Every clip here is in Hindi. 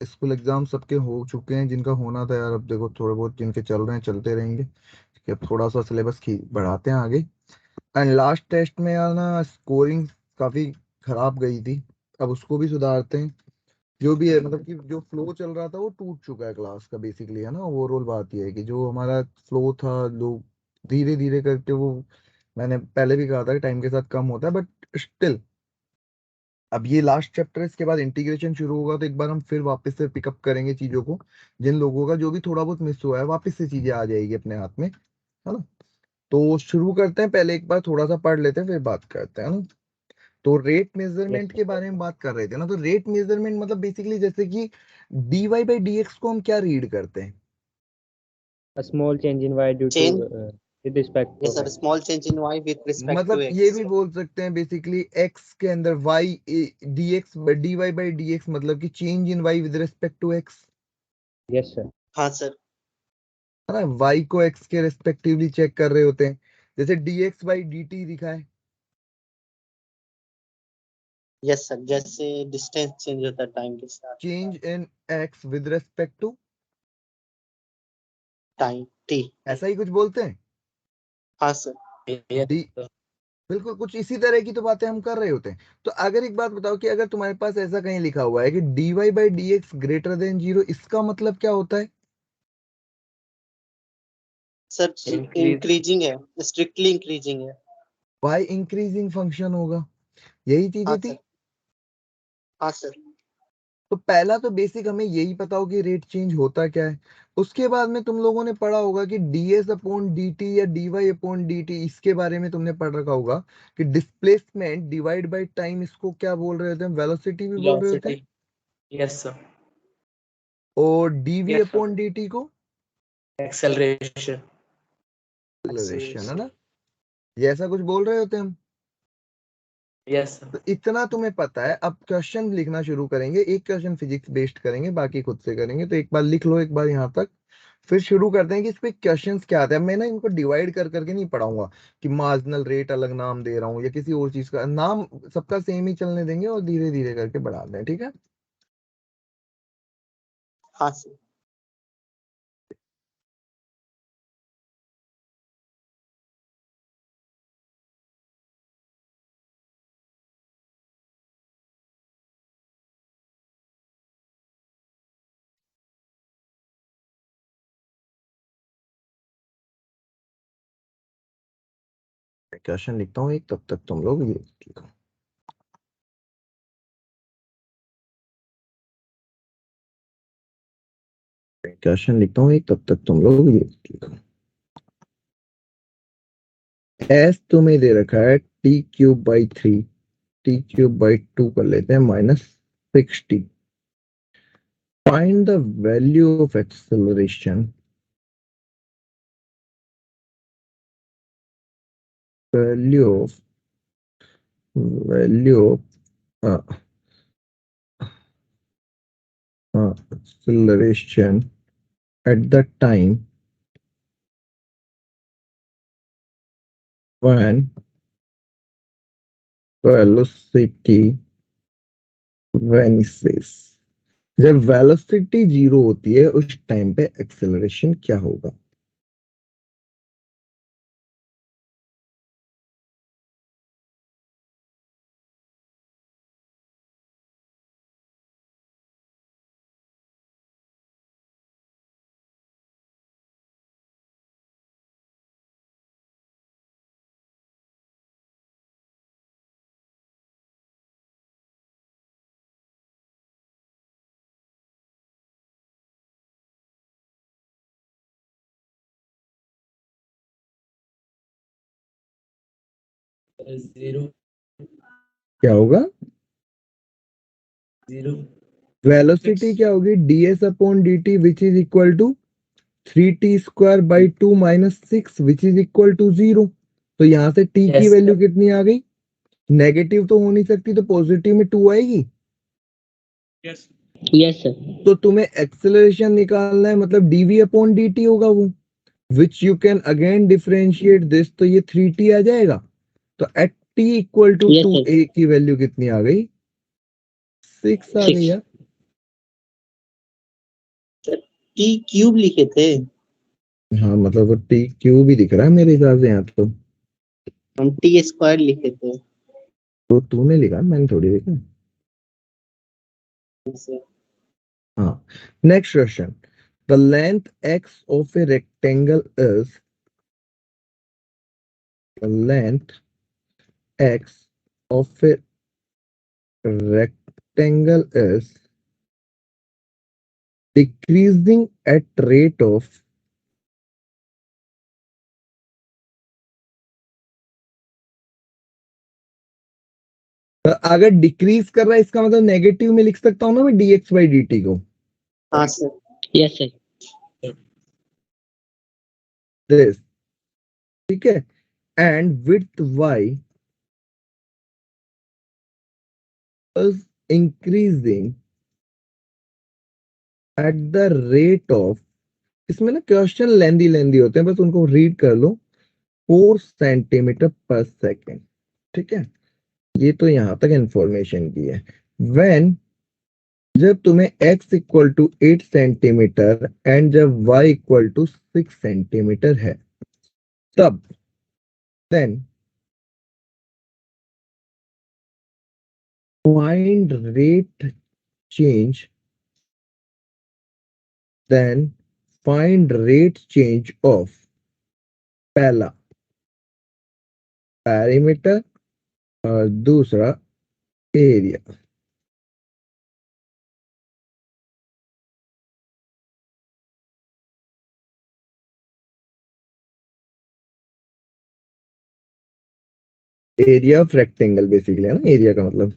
स्कूल एग्जाम सबके हो चुके हैं, जिनका होना था यार, अब देखो थोड़े बहुत जिनके चल रहे हैं चलते रहेंगे, कि अब थोड़ा सा सिलेबस की बढ़ाते हैं आगे। एंड लास्ट टेस्ट में यार ना स्कोरिंग काफी खराब गई थी, अब उसको भी सुधारते हैं। जो भी है मतलब कि जो फ्लो चल रहा था वो टूट चुका है क्लास का बेसिकली, है ना। ओवरऑल बात ये है कि जो हमारा फ्लो था, लोग धीरे धीरे करके वो, मैंने पहले भी कहा था कि टाइम के साथ कम होता है, बट स्टिल अब ये लास्ट चैप्टर है, इसके बाद इंटीग्रेशन शुरू होगा, तो एक बार हम फिर वापस से पिकअप करेंगे चीजों को। जिन लोगों का जो भी थोड़ा बहुत मिस हुआ है वापस से चीजें आ जाएगी अपने हाथ में, है ना। तो शुरू करते हैं, पहले एक बार थोड़ा सा पढ़ लेते हैं फिर बात करते हैं, है ना। तो रेट यस मेजरमेंट के बारे में बात कर रहे थे ना, तो रेट मेजरमेंट मतलब बेसिकली जैसे कि dy बाई dx को हम क्या रीड करते हैं। a small change in y due to Change, with respect yes of sir, x. small change in y with respect to मतलब ये x. भी बोल सकते हैं बेसिकली x के अंदर y dx dy by dx मतलब कि change in y with respect to x, Yes sir. हाँ सर, है ना। y को x के रेस्पेक्टिवली चेक कर रहे होते हैं, जैसे dx बाई dt लिखा है। यस सर, जैसे डिस्टेंस चेंज होता है टाइम के साथ, change in x with respect to, time t। ऐसा ही कुछ बोलते हैं। हाँ सर, Yes डी sir. बिल्कुल कुछ इसी तरह की तो बातें हम कर रहे होते हैं। तो अगर एक बात बताओ कि अगर तुम्हारे पास ऐसा कहीं लिखा हुआ है कि dy by dx greater than 0, इसका मतलब क्या होता है। Sir Increase. इंक्रीजिंग है, स्ट्रिक्टली इंक्रीजिंग है। y इंक्रीजिंग फंक्शन होगा, यही हाँ चीजें थी। सर, हाँ सर, तो पहला तो बेसिक हमें यही पता हो कि रेट चेंज होता क्या है। उसके बाद में तुम लोगों ने पढ़ा होगा कि ds अपॉन dt या dy अपॉन dt, इसके बारे में तुमने पढ़ रखा होगा कि डिस्प्लेसमेंट डिवाइड बाय टाइम, इसको क्या बोल रहे होते हैं, वेलोसिटी भी बोल रहे होते हैं। Velocity. Yes sir. और dv Yes sir. Upon dt को Acceleration. एक्सेलरेशन, है acceleration। ना। ये ऐसा कुछ बोल रहे होते हैं हम। Yes sir. तो इतना तुम्हें पता है, अब क्वेश्चन लिखना शुरू करेंगे, एक क्वेश्चन फिजिक्स बेस्ड करेंगे, बाकी खुद से करेंगे। तो एक बार लिख लो एक बार यहाँ तक, फिर शुरू करते हैं कि इस पे क्वेश्चंस क्या आते हैं। मैं ना इनको डिवाइड कर करके नहीं पढ़ाऊंगा कि मार्जिनल रेट अलग नाम दे रहा हूँ या किसी और चीज का नाम, सबका सेम ही चलने देंगे और धीरे धीरे करके बढ़ा दें, ठीक है। हाँ सर, क्वेश्चन लिखता हूँ एक, तब तक तुम लोग ये लिखो। क्वेश्चन लिखता हूँ एक, तब तक तुम लोग ये लिखो। एस तुम्हें दे रखा है T cube by 3, T cube by 2 कर लेते हैं -60। Find the value of acceleration, value of value of acceleration at the time when velocity vanishes। जब वेलोसिटी जीरो होती है उस टाइम पे एक्सेलरेशन क्या होगा। Zero. क्या होगा, Zero. वेलोसिटी क्या होगी, ds upon dt which is equal to 3t² by 2 -6 which is equal to 0। तो यहाँ से t की Yes sir. वैल्यू कितनी आ गई, नेगेटिव तो हो नहीं सकती, तो पॉजिटिव में 2 आएगी। Yes. यस सर, तो तुम्हें एक्सेलरेशन निकालना है, मतलब dv अपॉन dt होगा वो, which you can again differentiate this, तो ये 3t आ जाएगा। तो at t equal to yes 2 sir, a की वैल्यू कितनी आ गई, 6 आ गई 6। यार। टी क्यूब लिखे थे, हाँ मतलब टी क्यूब ही दिख रहा है मेरे हिसाब से यहाँ तो हम टी स्क्वायर लिखे थे। तो तूने लिखा, मैंने थोड़ी लिखा। जैसे हाँ, next question, the length x of a rectangle is, the length x of a rectangle is decreasing at rate of, अगर डिक्रीज कर रहा है इसका मतलब नेगेटिव में लिख सकता हूं ना मैं dx by dt को, हाँ सर, यस सर, दिस, ठीक है, and width y is increasing at the rate of, इसमें ना क्वेश्चन लेंदी लेंदी होते हैं, बस उनको रीड कर लो, 4 सेंटीमीटर पर सेकेंड, ठीक है, ये तो यहां तक इंफॉर्मेशन की है। व्हेन, जब तुम्हें x equal to 8 centimetre and जब y इक्वल टू 6 सेंटीमीटर है, तब then find rate change, then find rate change of, पहला पैरीमीटर और दूसरा area. Area of rectangle basically है ना, एरिया का मतलब।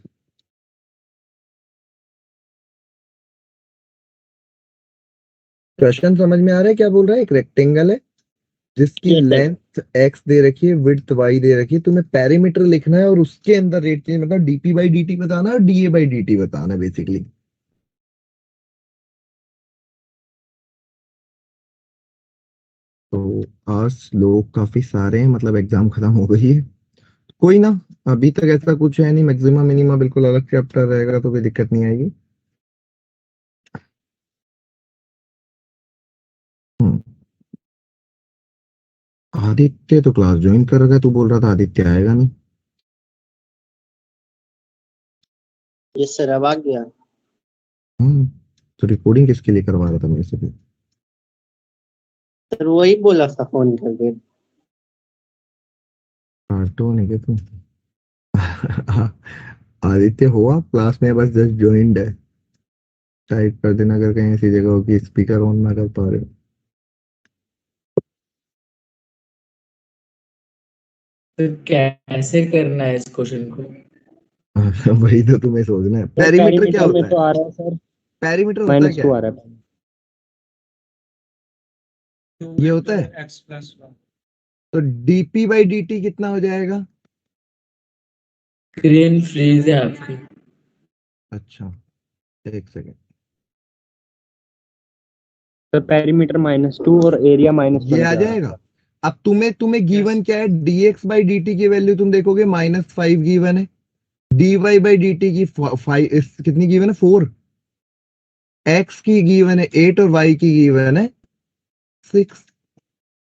क्वेश्चन समझ में आ रहा है क्या बोल रहा है? एक रेक्टेंगल है जिसकी Yes, sir. लेंथ x दे रखी है, विड्थ y दे रखी है, तुम्हें पेरीमीटर लिखना है और उसके अंदर रेट चेंज मतलब dp बाई dt बताना है और dA बाई dt बताना है बेसिकली। तो आज लोग काफी सारे हैं, मतलब एग्जाम खत्म हो गई है, कोई ना, अभी तक ऐसा कुछ है नहीं, मैक्सिमम मिनिमा बिल्कुल अलग चैप्टर रहेगा तो कोई दिक्कत नहीं आएगी। हम्म, आदित्य तो क्लास ज्वाइन कर रहा है, तू बोल रहा था आदित्य आएगा नहीं। यस सर, अब आ गया। तो रिकॉर्डिंग किसके लिए करवा रहा था मेरे से भी? सर वही बोला था फोन करके। कार्टून है क्या तू? आदित्य हो आप क्लास में, बस जस्ट ज्वाइंड है, टाइप कर देना अगर कहीं ऐसी जगह हो कि स्पीकर ऑन ना कर पा रहे तो कैसे करना है इस क्वेश्चन को? हो। वही तो तुम्हें सोचना है। पेरीमीटर क्या होता है? तो आ रहा है सर, पेरीमीटर होता है क्या? -2 आ रहा है। ये होता है x प्लस 1 तो dp बाई dt कितना हो जाएगा? स्क्रीन फ्रीज है आपकी। अच्छा, एक सेकेंड, तो पेरीमीटर -2 और एरिया -1 ये आ जाएगा। अब तुम्हें गिवन क्या है? dx बाई dt की वैल्यू तुम देखोगे -5 गिवन है, dy बाई dt की 5 कितनी गिवन है? 4, x की गिवन है 8 और y की गिवन है 6।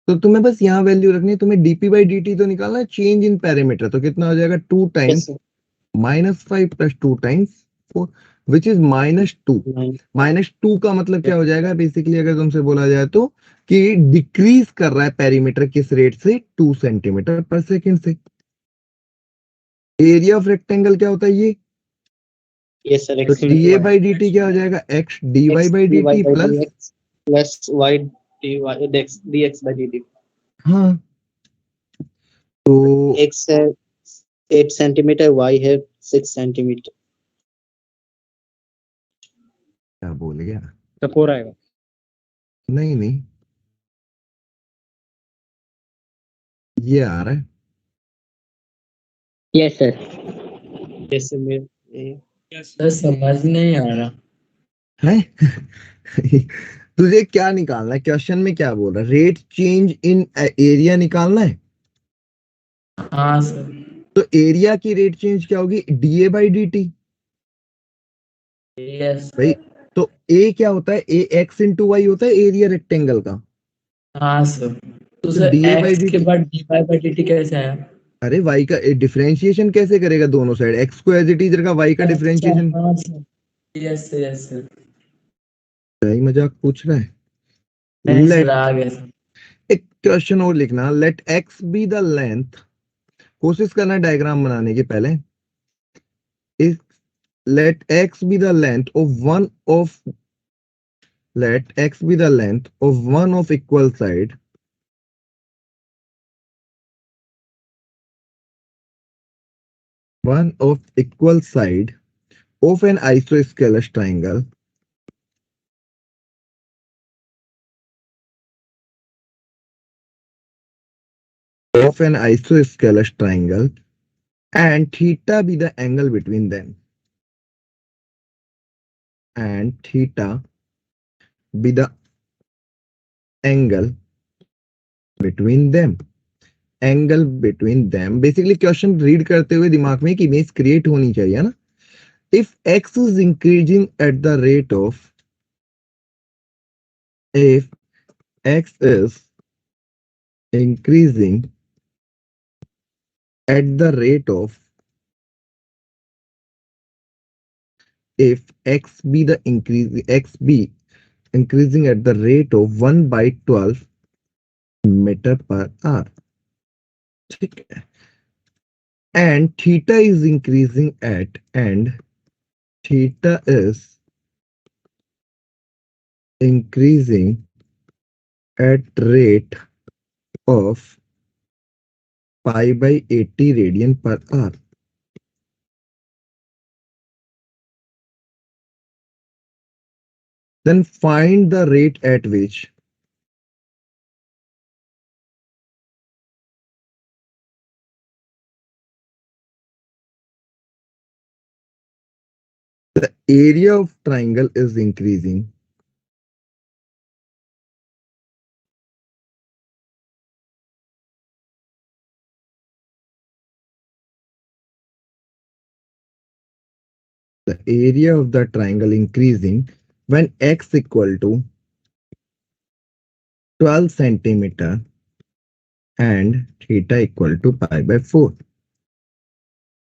तो तुम्हें बस यहाँ वैल्यू रखनी है, तुम्हें dp बाई dt तो निकालना है, चेंज इन पैरामीटर, तो कितना हो जाएगा? 2 times -5 plus 2 times 4 which is -2। -2 का मतलब क्या हो जाएगा बेसिकली, अगर तुमसे बोला जाए तो कि डिक्रीज कर रहा है पेरीमीटर किस रेट से? 2 सेंटीमीटर पर सेकेंड से। एरिया ऑफ रेक्टेंगल क्या होता है? ये यस सर, तो dA बाई dt क्या हो जाएगा? x dy by dt plus, y dx by dt। हाँ तो x है 8 सेंटीमीटर, y है 6 सेंटीमीटर। क्या बोल गया? तो 4 आएगा। नहीं नहीं, ये आ रहा है। Yes sir, yes sir, sir समझ नहीं आ रहा। है? तुझे क्या निकालना है? क्वेश्चन में क्या बोल रहा है? रेट चेंज इन एरिया निकालना है। हाँ सर। तो एरिया की रेट चेंज क्या होगी? dA by dt। यस भाई तो ए क्या होता है, ए एक्स इंटू वाई होता है एरिया रेक्टेंगल का। हाँ सर, तो तो sir d a by x d के टी, बाद d y by D t कैसे आया? अरे वाई का डिफरेंशिएशन कैसे करेगा दोनों साइड, एक्स को एज इट इज रखा, वाई का अच्छा डिफरेंशिएशन। हाँ sir, yes sir yes sir, सही मजाक पूछ रहा है। नहीं सर लेट, आ गया सर। एक क्वेश्चन और लिखना, let x be the length, कोशिश करना डायग्राम बनाने के पहले, इस let x be the length of one of let x be the length of one of equal side one of equal side of an isosceles triangle of an isosceles triangle and theta be the angle between them, and theta be the angle between them, angle between them. Basically question read करते हुए दिमाग में एक इमेज क्रिएट होनी चाहिए ना। If x is increasing at the rate of, if x is increasing at the rate of, if x be the increase, x be increasing at the rate of 1/12 metre पर आवर, ठीक है, and theta is increasing at, and theta is increasing at rate of pi/80 radian per hour, then find the rate at which the area of triangle is increasing the area of the triangle increasing when x equal to 12 centimeter and theta equal to pi/4।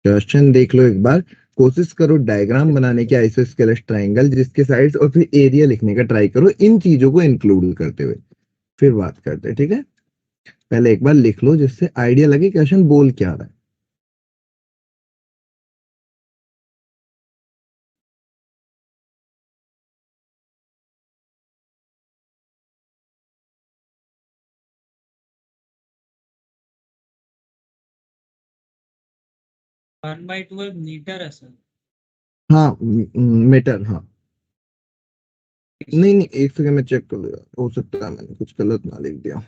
Question देख लो एक बार, कोशिश करो डायग्राम बनाने के आइसोस्केलेस ट्रायंगल जिसके साइड्स, और फिर एरिया लिखने का ट्राई करो इन चीजों को इंक्लूड करते हुए, फिर बात करते हैं, ठीक है। पहले एक बार लिख लो जिससे आइडिया लगे क्वेश्चन बोल क्या रहा है। वन बाई 12 मीटर है सर। हाँ मीटर, हाँ नहीं नहीं, एक सेकंड में चेक कर लो यार, हो सकता है मैंने कुछ गलत ना लिख दिया।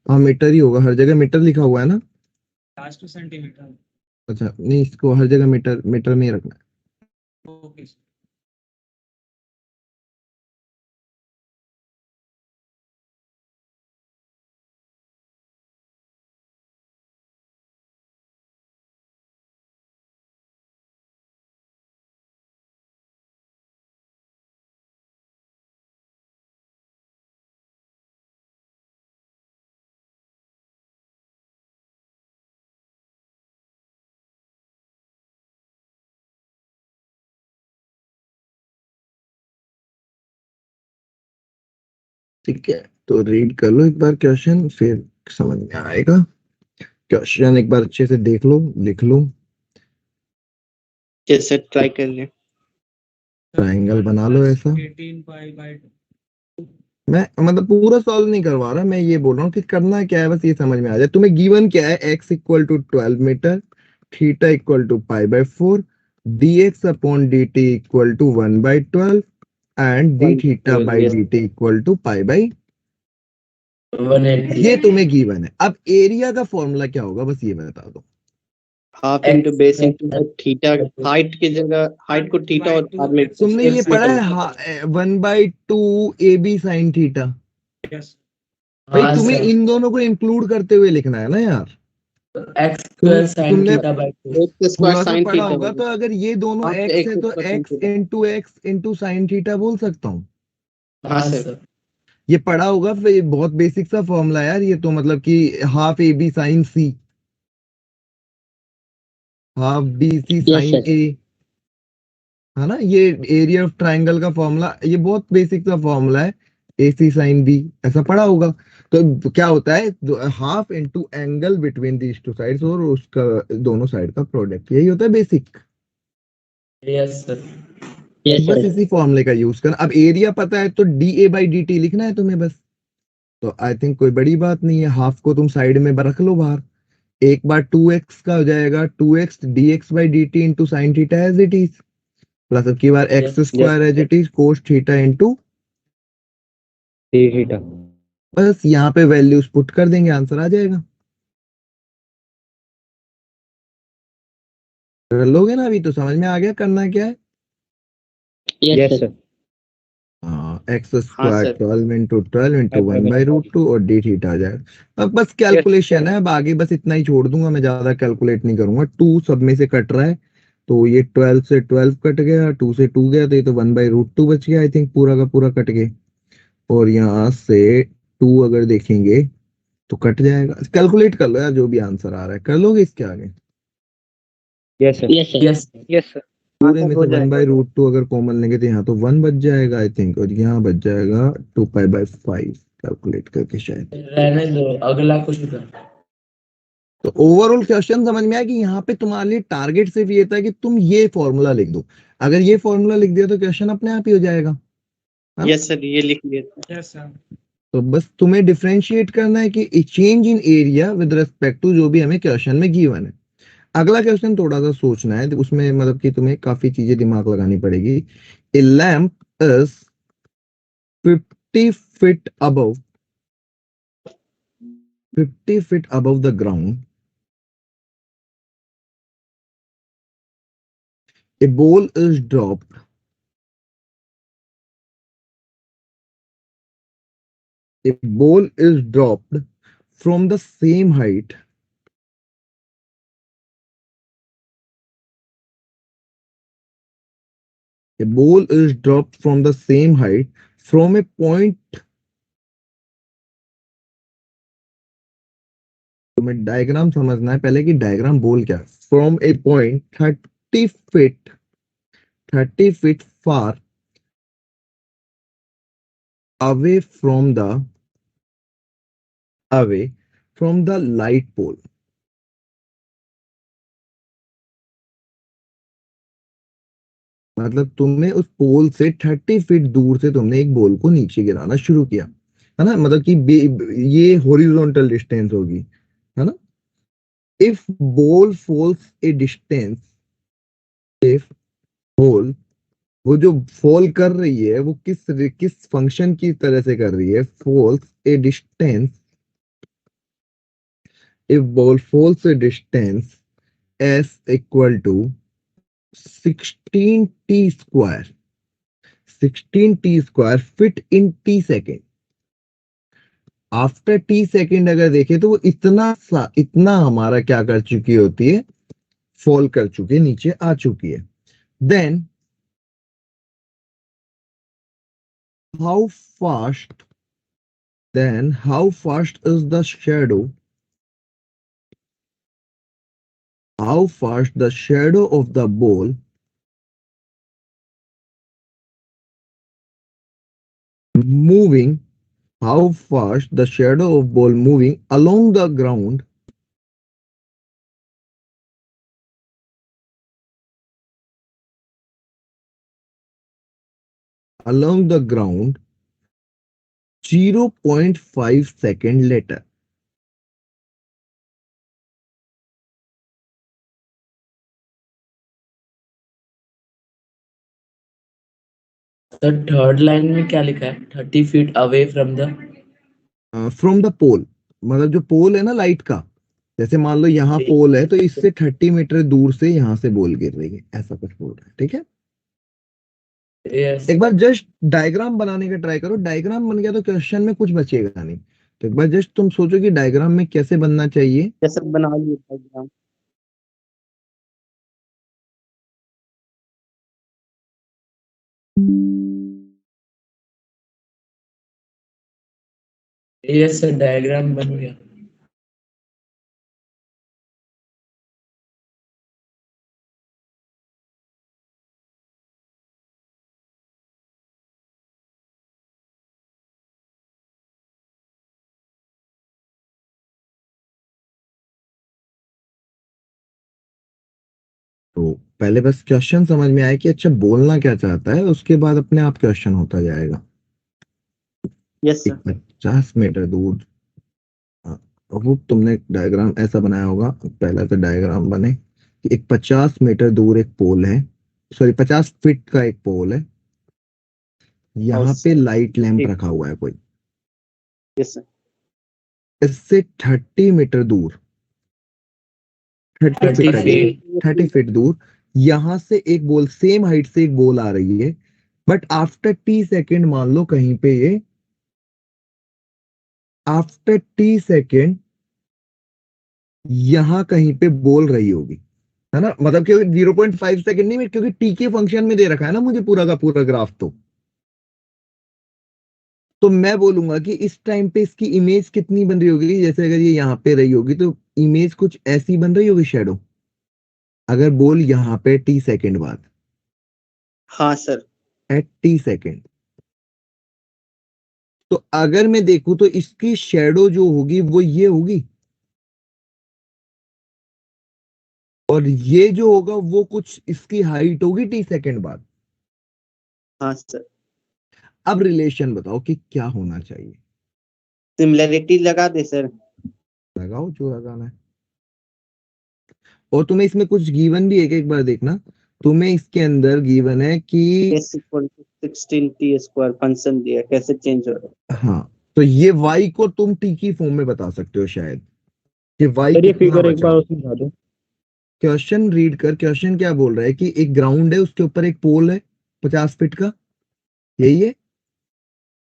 हाँ मीटर ही होगा, हर जगह मीटर लिखा हुआ है ना। Last 2 centimetre. अच्छा नहीं, इसको हर जगह मीटर मीटर में ही रखना है। Okay sir. ठीक है, तो रीड कर लो एक बार क्वेश्चन, फिर समझ में आएगा। क्वेश्चन एक बार अच्छे से देख लो, लिख लो, जैसे ट्राई कर ले। ट्रायंगल बना लो ऐसा। 18 पाई बाय 2। मैं मतलब पूरा सॉल्व नहीं करवा रहा, मैं ये बोल रहा हूँ कि करना क्या है, बस ये समझ में आ जाए। तुम्हें गिवन क्या है, x equal to 12 metre, theta equal to pi/4, dx upon dt equal to 1/12 and d theta by Yes. dt equal to pi/, 180 ये तुम्हें गिवन है। अब एरिया का फॉर्मूला क्या होगा बस ये बता दो। Half into base into theta, height की जगह हाइट को थीटा और बाद में तुमने ये पढ़ा है 1/2 AB साइन थीटा। यस। भाई हाँ तुम्हें सर, इन दोनों को इंक्लूड करते हुए लिखना है ना यार। x square sin तुमने theta by 2। x स्क्वायर थोड़ा सा साइन पढ़ा थीटा होगा, तो अगर ये दोनों हाँ, x है x तो square sin x theta. Into sine theta बोल सकता हूँ। हाँ हाँ सर। सर। ये पढ़ा होगा, फिर बहुत बेसिक सा फॉर्मूला यार ये तो, मतलब कि half A B sine C, half B C yes sine sir. ए, है ना, ये एरिया ऑफ ट्राइंगल का फॉर्मूला, ये बहुत बेसिक सा फॉर्मूला है, ए सी साइन बी, ऐसा पढ़ा होगा। तो क्या होता है, half into angle between these two sides, और उसका दोनों साइड का प्रोडक्ट, यही होता है बेसिक। Yes sir. यस बस सर। इसी फॉर्मूले का यूज करना। अब एरिया पता है तो D a by D T लिखना है तुम्हें बस। तो आई थिंक कोई बड़ी बात नहीं है, हाफ को तुम साइड में रख लो बाहर। एक बार 2x का हो जाएगा 2x dx by D T into sine theta as it is, plus अब की बार X yes square as it is cos theta into, theta. बस यहाँ पे वैल्यूज पुट कर देंगे, आंसर आ जाएगा। कर लोगे ना, अभी तो समझ में आ गया करना क्या है। Yes sir. हाँ, एक्स हाँ स्क्वायर सर। 12 इंटू 1/√2 और डी थीटा आ जाएगा। अब बस कैलकुलेशन है, अब आगे बस इतना ही छोड़ दूंगा, मैं ज्यादा कैलकुलेट नहीं करूंगा। 2 सब में से कट रहा है, तो ये 12 से 12 कट गया, 2 से 2 गया, तो ये तो 1/√2 बच गया आई थिंक, पूरा का पूरा कट गया। और यहाँ से 2 अगर देखेंगे तो कट जाएगा। कैलकुलेट कर लो यार, जो भी आंसर आ रहा है कर लोगे इसके आगे। Yes sir. Yes sir. Yes yes sir. पूरे में से 1/√2 अगर कॉमन लेंगे तो यहाँ तो 1 बच जाएगा आई थिंक, और यहाँ बच जाएगा 2π/5 कैलकुलेट करके शायद। रहने दो, अगला क्वेश्चन कर। तो ओवरऑल क्वेश्चन समझ में आया कि यहाँ पे तुम्हारे लिए टारगेट सिर्फ ये था कि तुम ये फॉर्मूला लिख दो। अगर ये फॉर्मूला लिख दिया तो क्वेश्चन अपने आप ही हो जाएगा, है ना? यस सर, ये लिख लिया। Yes sir. तो बस तुम्हें डिफरेंशिएट करना है कि change in area with respect to जो भी हमें क्वेश्चन में गिवन है। अगला क्वेश्चन थोड़ा सा सोचना है, उसमें मतलब कि तुम्हें काफी चीजें दिमाग लगानी पड़ेगी। ए lamp is 50 feet above 50 feet above the ground. A ball is dropped. A ball is dropped from the same height. A ball is dropped from the same height from a point. तुम्हें डायग्राम समझना है पहले कि डायग्राम बोल क्या है। From A point 30 feet far away from the light pole. मतलब तुमने उस पोल से 30 फीट दूर से तुमने एक बॉल को नीचे गिराना शुरू किया, है ना, मतलब कि ये हॉरिजॉन्टल डिस्टेंस होगी, है ना। If ball falls a distance, if ball, वो जो फॉल कर रही है वो किस फंक्शन की तरह से कर रही है, falls a distance, if ball falls a distance s equal to 16t² 16t² feet in t second. After t second अगर देखे तो वो इतना हमारा क्या कर चुकी होती है, फॉल कर चुकी है, नीचे आ चुकी है। Then how fast how fast is the shadow, how fast the shadow of the ball moving, how fast the shadow of ball moving along the ground along the ground 0.5 second later. Sir third line में क्या लिखा है? 30 feet away from the। From the pole, मतलब जो पोल है ना लाइट का, जैसे मान लो यहाँ पोल है तो इससे 30 मीटर दूर से यहाँ से बॉल गिर रही है, ऐसा कुछ बोल रहा है, ठीक है। यस। एक बार जस्ट डायग्राम बनाने का ट्राई करो, डायग्राम बन गया तो क्वेश्चन में कुछ बचेगा नहीं। तो एक बार जस्ट तुम सोचो कि डायग्राम में कैसे बनना चाहिए। जैसे बना लिए डायग्राम। यस सर, डायग्राम बन गया। तो पहले बस क्वेश्चन समझ में आए कि अच्छा बोलना क्या चाहता है, उसके बाद अपने आप क्वेश्चन होता जाएगा। यस एक सर। 50 मीटर दूर, वो तुमने डायग्राम ऐसा बनाया होगा, पहला तो डायग्राम बने कि एक 50 मीटर दूर एक पोल है, सॉरी 50 फीट का एक पोल है, यहाँ पे लाइट लैंप ठीक। रखा हुआ है कोई। Yes sir. इससे 30 मीटर दूर, 30 फीट 30 अगेन, फीट 30 फीट दूर यहां से एक बॉल, सेम हाइट से एक बॉल आ रही है, बट आफ्टर टी सेकेंड मान लो कहीं पे ये, आफ्टर टी सेकेंड यहां कहीं पे बोल रही होगी, है ना, मतलब कि 0.5 सेकेंड नहीं, क्योंकि टी के फंक्शन में दे रखा है ना मुझे पूरा का पूरा ग्राफ। तो मैं बोलूंगा कि इस टाइम पे इसकी इमेज कितनी बन रही होगी, जैसे अगर ये यहाँ पे रही होगी तो इमेज कुछ ऐसी बन रही होगी शेडो, अगर बोल यहाँ पे टी सेकेंड बाद, हाँ सर। एट टी सेकेंड, तो अगर मैं देखूं तो इसकी शेडो जो होगी वो ये होगी, और ये जो होगा वो कुछ इसकी हाइट होगी टी सेकेंड बाद। हाँ सर। अब रिलेशन बताओ कि क्या होना चाहिए, सिमिलरिटी लगा दे सर। लगाओ जो लगाना है। और तुम्हें इसमें कुछ गिवन भी है कि एक बार देखना, तुम्हें इसके अंदर गिवन है कि S equal to 16t² function दिया, कैसे चेंज हो रहा है। हाँ, तो ये y को तुम t की फॉर्म में बता सकते हो शायद, कि y सर ये कितना फिगर एक बचा। बार उसमें दिखा दो। क्वेश्चन रीड कर, क्वेश्चन क्या बोल रहा है कि एक ग्राउंड है, उसके ऊपर एक पोल है 50 फीट का, यही है,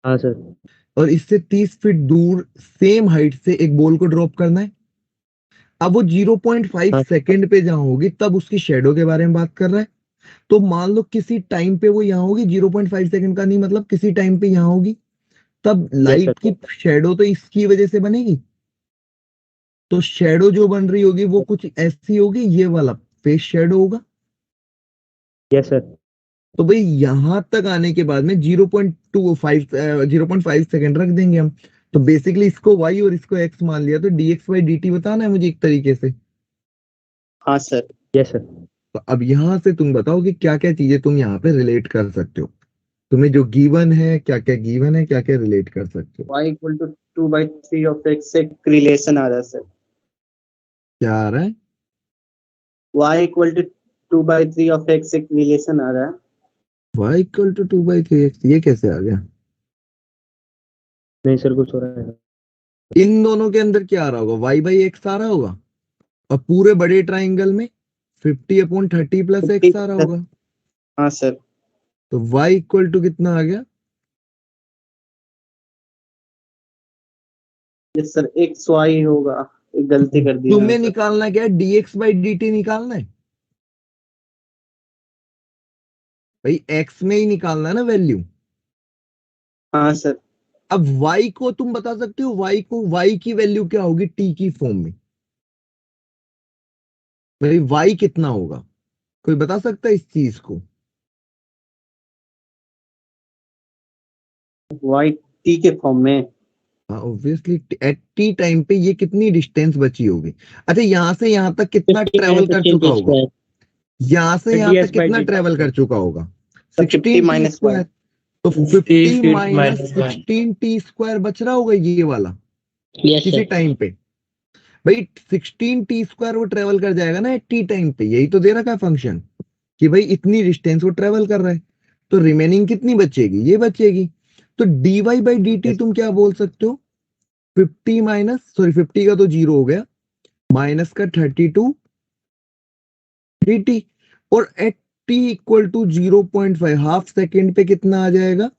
हाँ सर। और इससे 30 फीट दूर सेम हाइट से एक बॉल को ड्रॉप करना है। अब वो 0.5 हाँ सेकेंड पे जहां होगी तब उसकी शेडो के बारे में बात कर रहा है। तो मान लो किसी टाइम पे वो यहाँ होगी, 0.5 सेकेंड का नहीं, मतलब किसी टाइम पे यहाँ होगी, तब यस सर। लाइट की शेडो तो इसकी वजह से बनेगी। तो शेडो जो बन रही होगी वो कुछ ऐसी होगी, ये वाला फेस शेडो होगा। Yes sir. तो भाई यहां तक आने के बाद में 0.5 रख देंगे हम। तो बेसिकली इसको y और इसको x मान लिया, तो dx बाई dt बताना है मुझे एक तरीके से। हाँ सर। Yes sir. तो अब यहां से तुम बताओ कि क्या क्या चीजें तुम यहाँ पे रिलेट कर सकते हो, तुम्हें जो गिवन है, क्या क्या गिवन है, क्या क्या रिलेट कर सकते हो। y equal to 2/3 of x से रिलेशन आ रहा है सर। क्या आ रहा है, y equal to 2/3 of x से रिलेशन आ रहा है। y इक्वल टू 2/3x, ये कैसे आ गया। नहीं सर, कुछ हो रहा है। इन दोनों के अंदर क्या आ रहा होगा, y बाई एक्स आ रहा होगा, और पूरे बड़े ट्राइंगल में 50/30 प्लस एक्स आ रहा होगा। हाँ सर। तो y इक्वल टू कितना आ गया, यस सर, x y होगा, एक गलती कर दी तुम्हें मैंने सर। निकालना क्या है, dx बाई dt निकालना है भाई, x में ही निकालना है ना वैल्यू। हाँ सर। अब y को तुम बता सकते हो, y की वैल्यू क्या होगी t की फॉर्म में, भाई y कितना होगा, कोई बता सकता है इस चीज को। y t के फॉर्म में। हाँ ऑब्वियसली, एट टी टाइम पे ये कितनी डिस्टेंस बची होगी। अच्छा यहां से यहां तक कितना 50 ट्रेवल कर 16 चुका t होगा, स्क्वायर। यहां से यहां तक कितना 30/dt ट्रेवल कर चुका होगा, तो 50 16 टी माइनस y। स्क्वायर। तो 50 50 feet minus minus 1। 16 t square बच रहा होगा ये वाला यस किसी सर। टाइम पे। भाई 16 टी स्क्वायर वो ट्रेवल कर जाएगा ना टी टाइम पे, यही तो दे रखा है फंक्शन कि भाई इतनी डिस्टेंस वो ट्रेवल कर रहा है, तो रिमेनिंग कितनी बचेगी, ये बचेगी। तो dy बाई डी टी तुम क्या बोल सकते हो, 50 माइनस, सॉरी 50 का तो जीरो हो गया, माइनस का 32 dt, और at t equal to 0.5 half second पे कितना आ जाएगा,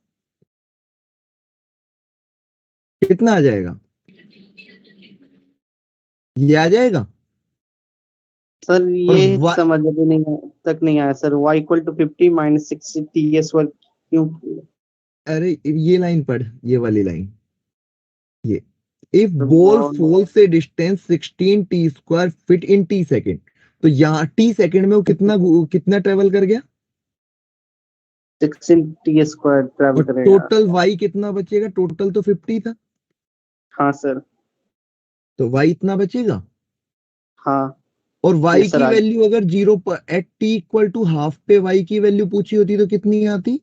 कितना आ जाएगा, ये आ जाएगा। सर ये वा- समझ अभी नहीं तक नहीं आया sir. y equal to 50 minus 60 ts वर्ग क्यों? अरे ये लाइन पढ़, ये वाली लाइन, ये इफ तो बॉल ball फॉल्स से distance 16 t square fit in T second, तो यहाँ टी सेकेंड में वो कितना ट्रेवल कर गया, 16 t स्क्वायर ट्रैवल और करेगा। टोटल वाई कितना बचेगा, टोटल तो 50 था, हाँ सर। तो वाई इतना बचेगा। हाँ और ये y सर की आ वैल्यू अगर 0 पर at t equal to half पे y की वैल्यू पूछी होती तो कितनी आती,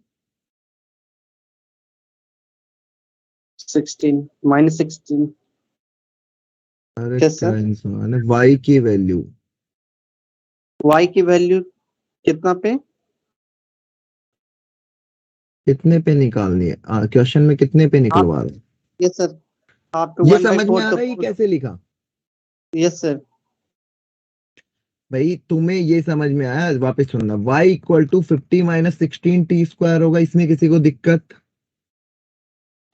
16 माइनस 16। अरे क्या क्या सर? इंसान है, y की वैल्यू y की वैल्यू कितना पे? कितने पे निकालनी है, क्वेश्चन में कितने पे आप निकलवा रहे हैं? यस सर, हाफ टू ये 1/4 समझ में आ तो रहा है ये कैसे लिखा? Yes sir. भाई तुम्हें ये समझ में आया, वापस सुनना, y equal to 50 minus 16 t square होगा, इसमें किसी को दिक्कत?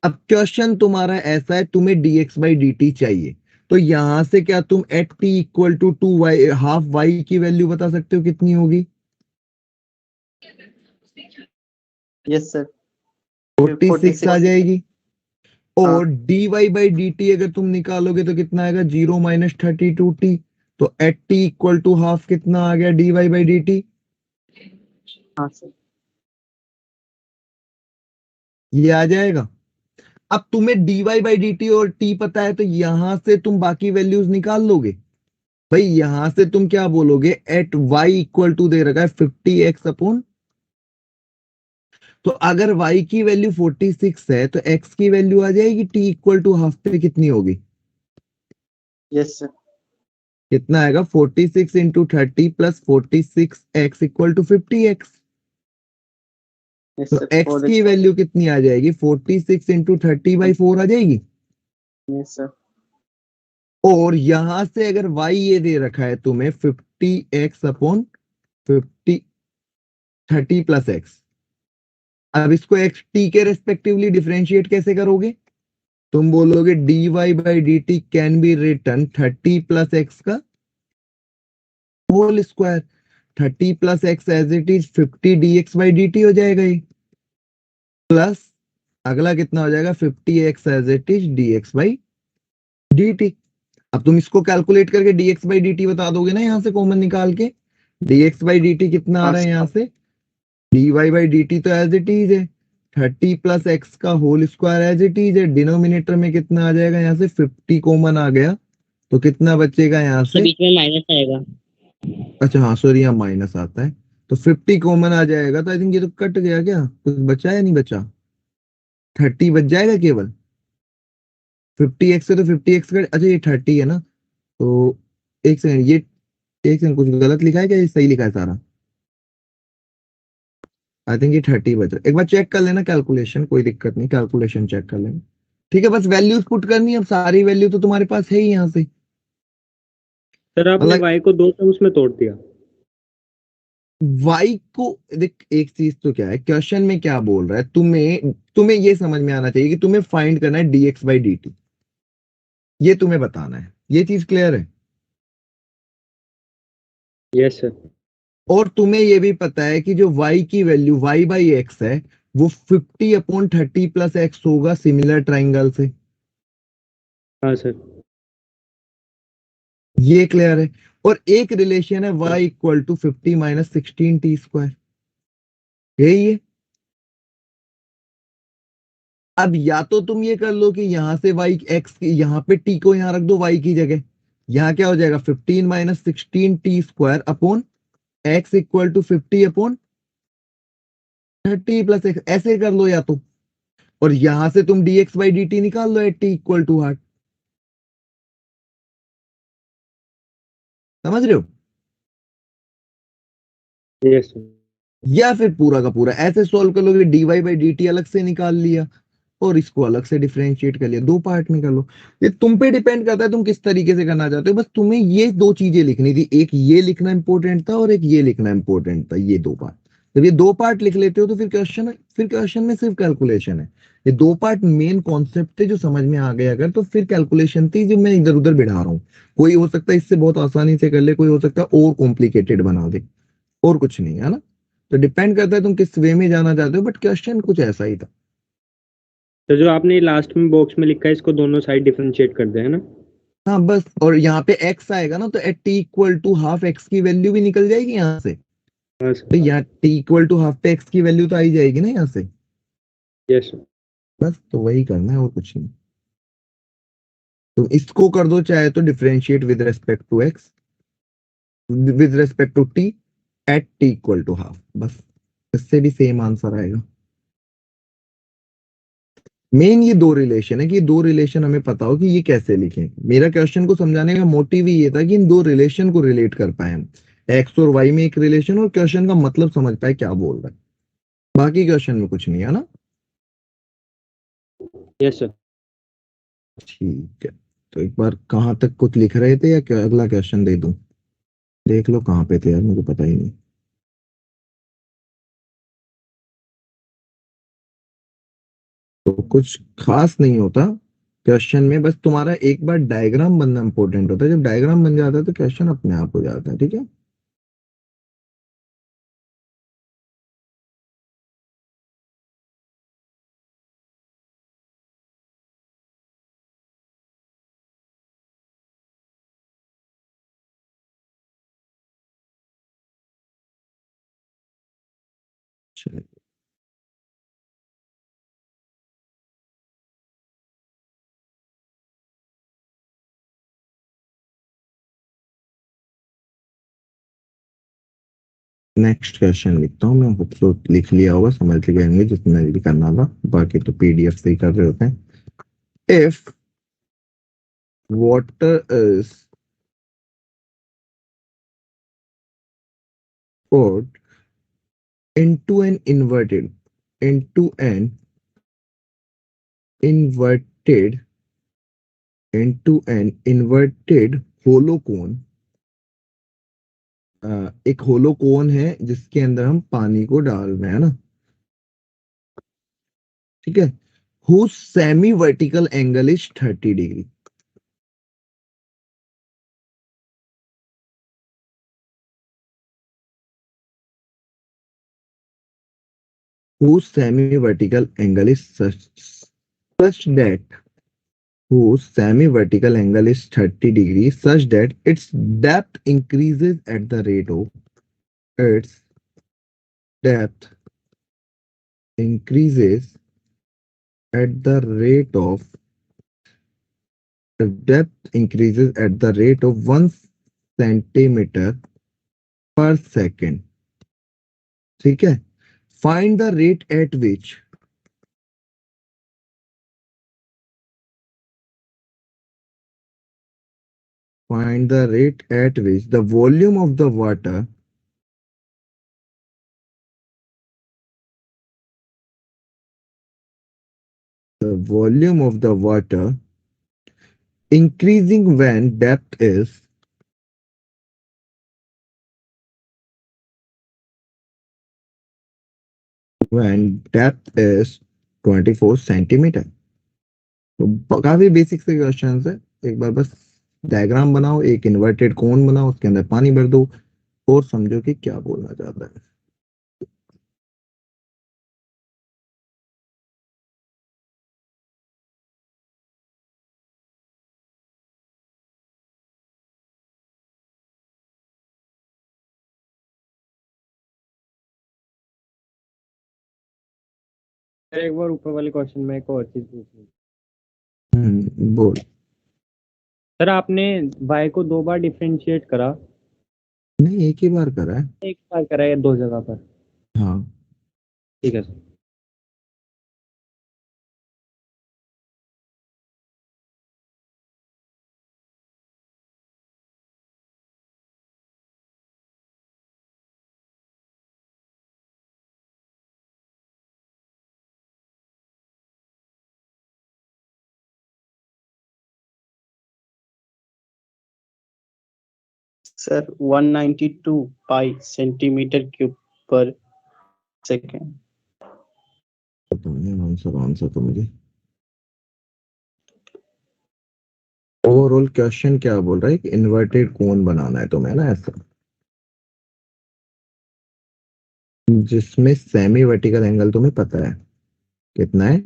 अब क्वेश्चन तुम्हारा ऐसा है, तुम्हें dx बाई dt चाहिए, तो यहां से क्या तुम at t equal to 2y half y की वैल्यू बता सकते हो कितनी होगी? यस सर 46 आ 46। जाएगी। हाँ और dy बाई dt अगर तुम निकालोगे तो कितना आएगा, 0 माइनस 32t, तो at t equal to half कितना आ गया dy बाई dt, हाँ सर। ये आ जाएगा। अब तुम्हें dy बाई dt और t पता है, तो यहां से तुम बाकी वैल्यूज निकाल लोगे। भाई यहां से तुम क्या बोलोगे, एट y इक्वल टू दे रखा है 50x अपॉन, तो अगर y की वैल्यू 46 है तो x की वैल्यू आ जाएगी t इक्वल टू हाफ पे कितनी होगी, यस सर। कितना आएगा, 46 into 30 plus 46x equal to 50x। Yes तो सर x की वैल्यू कितनी आ जाएगी, 46 इंटू 30/4 आ जाएगी। Yes sir. और यहां से अगर y ये दे रखा है तुम्हें 50x अपॉन 50 30 प्लस x, अब इसको x t के रेस्पेक्टिवली डिफरेंशिएट कैसे करोगे, तुम बोलोगे dy by dt can be written 30 plus x का whole square, 30 plus x as it is 50 dx by dt हो जाएगा ये, प्लस अगला कितना हो जाएगा 50x as it is dx by dt। अब तुम इसको कैलकुलेट करके dx बाई dt बता दोगे ना, यहां से कॉमन निकाल के, dx बाई dt कितना आ हाँ रहा है सर। यहां से, dy बाई dt तो एज इट इज है 30 प्लस x का whole square as it is है, डिनोमिनेटर में कितना आ जाएगा, यहाँ से 50 कॉमन आ गया, तो कितना बचेगा यहाँ से, बीच में माइनस आएगा। अच्छा हाँ सॉरी यहाँ माइनस आता है, तो 50 कॉमन आ जाएगा, तो आई थिंक ये तो कट गया, क्या कुछ बचा या नहीं बचा, 30 बच जाएगा केवल, 50x से तो 50x का, अच्छा ये 30 है ना, तो एक सेकंड, ये एक सेकंड कुछ गलत लिखा है क्या, ये सही लिखा है सारा, आई थिंक ये 30 बचा, एक बार चेक कर लेना कैलकुलेशन, कोई दिक्कत नहीं, कैलकुलेशन चेक कर लेना। ठीक है, बस वैल्यूज पुट करनी है, अब सारी वैल्यू तो तुम्हारे पास है ही यहाँ से। सर आपने मतलब y को दो टर्म्स में तोड़ दिया। y को देख, एक चीज तो क्या है, क्वेश्चन में क्या बोल रहा है, तुम्हें ये समझ में आना चाहिए कि तुम्हें फाइंड करना है dx बाई dt, ये तुम्हें बताना है, ये चीज क्लियर है। Yes sir. और तुम्हें ये भी पता है कि जो y की वैल्यू y बाई एक्स है वो 50 अपॉन 30 प्लस एक्स होगा सिमिलर ट्राइंगल से, हाँ सर। ये क्लियर है। और एक रिलेशन है y equal to 50 minus 16 t square, यही है। अब या तो तुम ये कर लो कि यहां से y x यहां पे t को यहां रख दो y की जगह, यहां क्या हो जाएगा 15 minus 16 t square upon x equal to 50 upon 30 plus x, ऐसे कर लो या तो, और यहां से तुम dx बाई dt निकाल लो at t equal to heart, समझ रहे हो? Yes sir. या फिर पूरा का पूरा ऐसे सॉल्व कर लोगे, dy बाई dt अलग से निकाल लिया और इसको अलग से डिफरेंशिएट कर लिया, दो पार्ट में कर लो, ये तुम पे डिपेंड करता है तुम किस तरीके से करना चाहते हो। बस तुम्हें ये दो चीजें लिखनी थी, एक ये लिखना इंपॉर्टेंट था और एक ये लिखना इंपॉर्टेंट था, ये दो बात, जब ये दो पार्ट लिख लेते हो तो फिर क्वेश्चन में सिर्फ कैलकुलेशन है। ये दो पार्ट मेन कॉन्सेप्ट थे जो समझ में आ गए अगर, तो फिर कैलकुलेशन थी जो मैं इधर उधर बिठा रहा हूँ। कोई हो सकता है इससे बहुत आसानी से कर ले, कोई हो सकता है और कॉम्प्लिकेटेड बना दे, और कुछ नहीं है ना। तो डिपेंड करता है तुम किस वे में जाना चाहते हो, बट क्वेश्चन कुछ ऐसा ही था। तो जो आपने लास्ट में बॉक्स में लिखा है इसको दोनों साइड डिफरेंशिएट कर दे, है ना? हाँ बस, और यहाँ पे x आएगा ना, तो at t equal to half x की वैल्यू भी निकल जाएगी यहाँ से। हाँ तो सर। यहाँ t इक्वल टू हाफ पे x की वैल्यू तो आई जाएगी ना यहाँ से। Yes sir. बस तो वही करना है और कुछ नहीं। तो इसको कर दो चाहे तो differentiate with respect to x, with respect to t at t equal to half, बस इससे भी सेम आंसर आएगा। मेन ये दो रिलेशन है कि ये दो रिलेशन हमें पता हो कि ये कैसे लिखें। मेरा क्वेश्चन को समझाने का मोटिव ही ये था कि इन दो रिलेशन को रिलेट कर पाए हम, एक्स और वाई में एक रिलेशन, और क्वेश्चन का मतलब समझ पाए क्या बोल रहा है। बाकी क्वेश्चन में कुछ नहीं है ना। Yes sir. ठीक है, तो एक बार कहाँ तक कुछ लिख रहे थे, या अगला क्वेश्चन दे दूं? देख लो कहाँ पे थे यार, मुझे पता ही नहीं। तो कुछ खास नहीं होता क्वेश्चन में, बस तुम्हारा एक बार डायग्राम बनना इंपॉर्टेंट होता है। जब डायग्राम बन जाता है तो क्वेश्चन अपने आप हो जाता है। ठीक है, चलिए। नेक्स्ट क्वेश्चन लिखता हूँ मैं, होप तो लिख लिया होगा, समझ लिया होंगे जितना भी करना था, बाकी तो पीडीएफ से ही कर रहे होते हैं। If water is poured into an inverted into an inverted hollow cone, एक होलो कोन है जिसके अंदर हम पानी को डाल रहे हैं ना, ठीक है। whose semi vertical angle is 30 degree. whose semi vertical angle is such that whose semi-vertical angle is 30 degrees such that its depth increases at the rate of its depth increases at the rate of the depth increases at the rate of 1 centimeter per second। ठीक है, find the rate at which the volume of the water increasing when depth is when depth is 24 centimetre. तो काफी बेसिक से क्वेश्चन है। एक बार बस डायग्राम बनाओ, एक इन्वर्टेड कोन बनाओ, उसके अंदर पानी भर दो, और समझो कि क्या बोलना चाहता है। सर एक बार ऊपर वाले क्वेश्चन में एक और चीज पूछनी। बोल। सर आपने y को 2 बार डिफरेंशिएट करा? नहीं, एक ही बार करा है। एक बार करा है 2 जगह पर? हाँ, ठीक है सर। सर 192 पाई सेंटीमीटर क्यूब पर सेकेंड। आंसर तो मुझे ओवरऑल क्वेश्चन क्या बोल रहा है कि इन्वर्टेड कोन बनाना है तुम्हें ना, ऐसा जिसमें सेमी वर्टिकल एंगल तुम्हें पता है कितना है,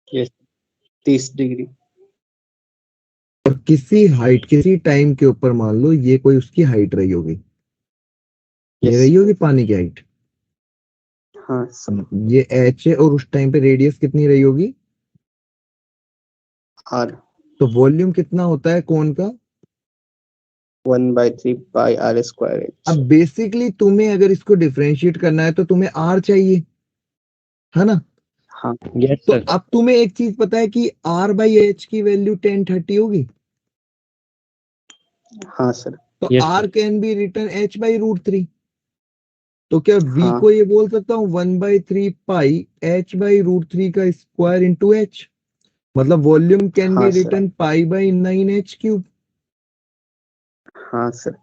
यस 30 डिग्री। और किसी हाइट किसी टाइम के ऊपर मान लो ये कोई उसकी हाइट रही होगी, ये यस। रही होगी पानी की हाइट, हाँ सर। ये एच है, और उस टाइम पे रेडियस कितनी रही होगी, आर। तो वॉल्यूम कितना होता है कोन का। 1/3 पाई आर स्क्वायर एच। अब बेसिकली तुम्हें अगर इसको डिफरेंशिएट करना है तो तुम्हें आर चाहिए, है ना। हाँ यस तो सर। अब तुम्हें एक चीज पता है कि आर बाई एच की वैल्यू 1030 होगी, हाँ सर। तो yes r sir. Can be written h by √3। तो क्या v हाँ को ये बोल सकता हूँ 1/3 पाई एच बाई √3 का स्क्वायर इंटू एच, मतलब वॉल्यूम कैन बी हाँ sir. Return pi by 9h3। हाँ सर।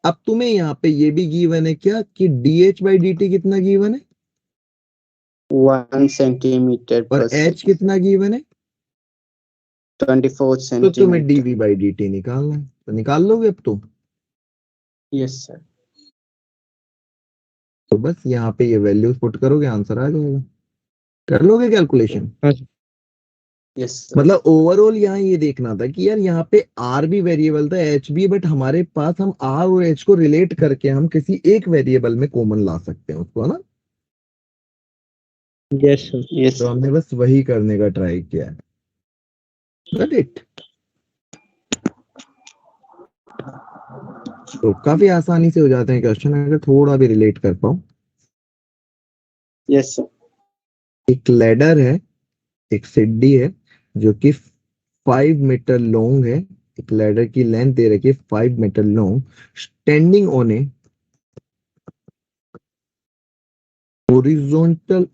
अब तुम्हें यहाँ पे ये भी गिवन है क्या कि dh बाई dt कितना गिवन है, 1 सेंटीमीटर और पर h सेकेंड। कितना गिवन है, 24 तो तुम्हें सेंटीमीटर। dv बाई dt निकालना है, तो निकाल लोगे अब तुम। Yes sir. तो बस यहाँ पे ये वैल्यूज पुट करोगे, आंसर आ जाएगा, कर लोगे कैलकुलेशन। हाँ सर। Yes sir. मतलब ओवरऑल यहाँ ये देखना था कि यार यहाँ पे आर भी वेरिएबल था, एच भी, बट हमारे पास हम आर और एच को रिलेट करके हम किसी एक वेरिएबल में कॉमन ला सकते हैं उसको, है ना। Yes sir. यस तो हमने बस वही करने का ट्राई किया है, गॉट इट। तो काफी आसानी से हो जाते हैं क्वेश्चन अगर थोड़ा भी रिलेट कर पाओ। Yes sir. एक लैडर है, एक सीढ़ी है जो कि 5 मीटर लॉन्ग है, एक लैडर की लेंथ दे रखी है 5 metre long, standing on a horizontal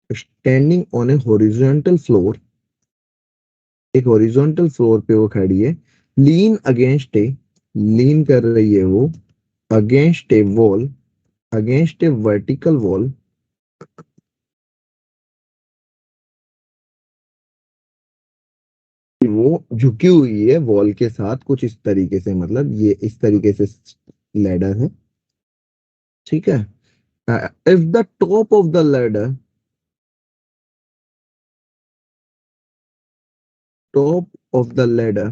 standing on a horizontal floor, एक हॉरिजॉन्टल फ्लोर पे वो खड़ी है, लीन अगेंस्ट ए, लीन कर रही है वो अगेंस्ट ए वॉल, अगेंस्ट ए वर्टिकल वॉल, वो झुकी हुई है वॉल के साथ कुछ इस तरीके से, मतलब ये इस तरीके से लैडर है, ठीक है। If the top of the ladder, top of the ladder,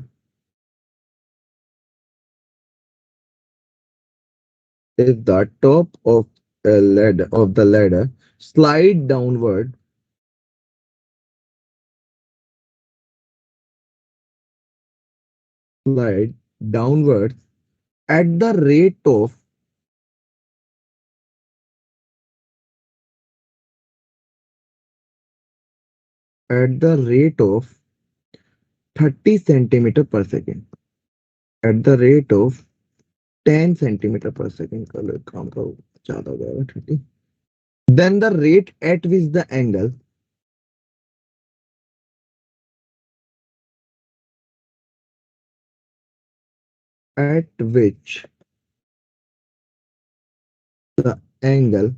if the top of the ladder slide downward, slide downwards at the rate of, at the rate of 30 centimeter per second, at the rate of 10 centimeter per second, कल एक काम करो ज्यादा हो जाएगा 30, then the rate at which the angle, at which the angle,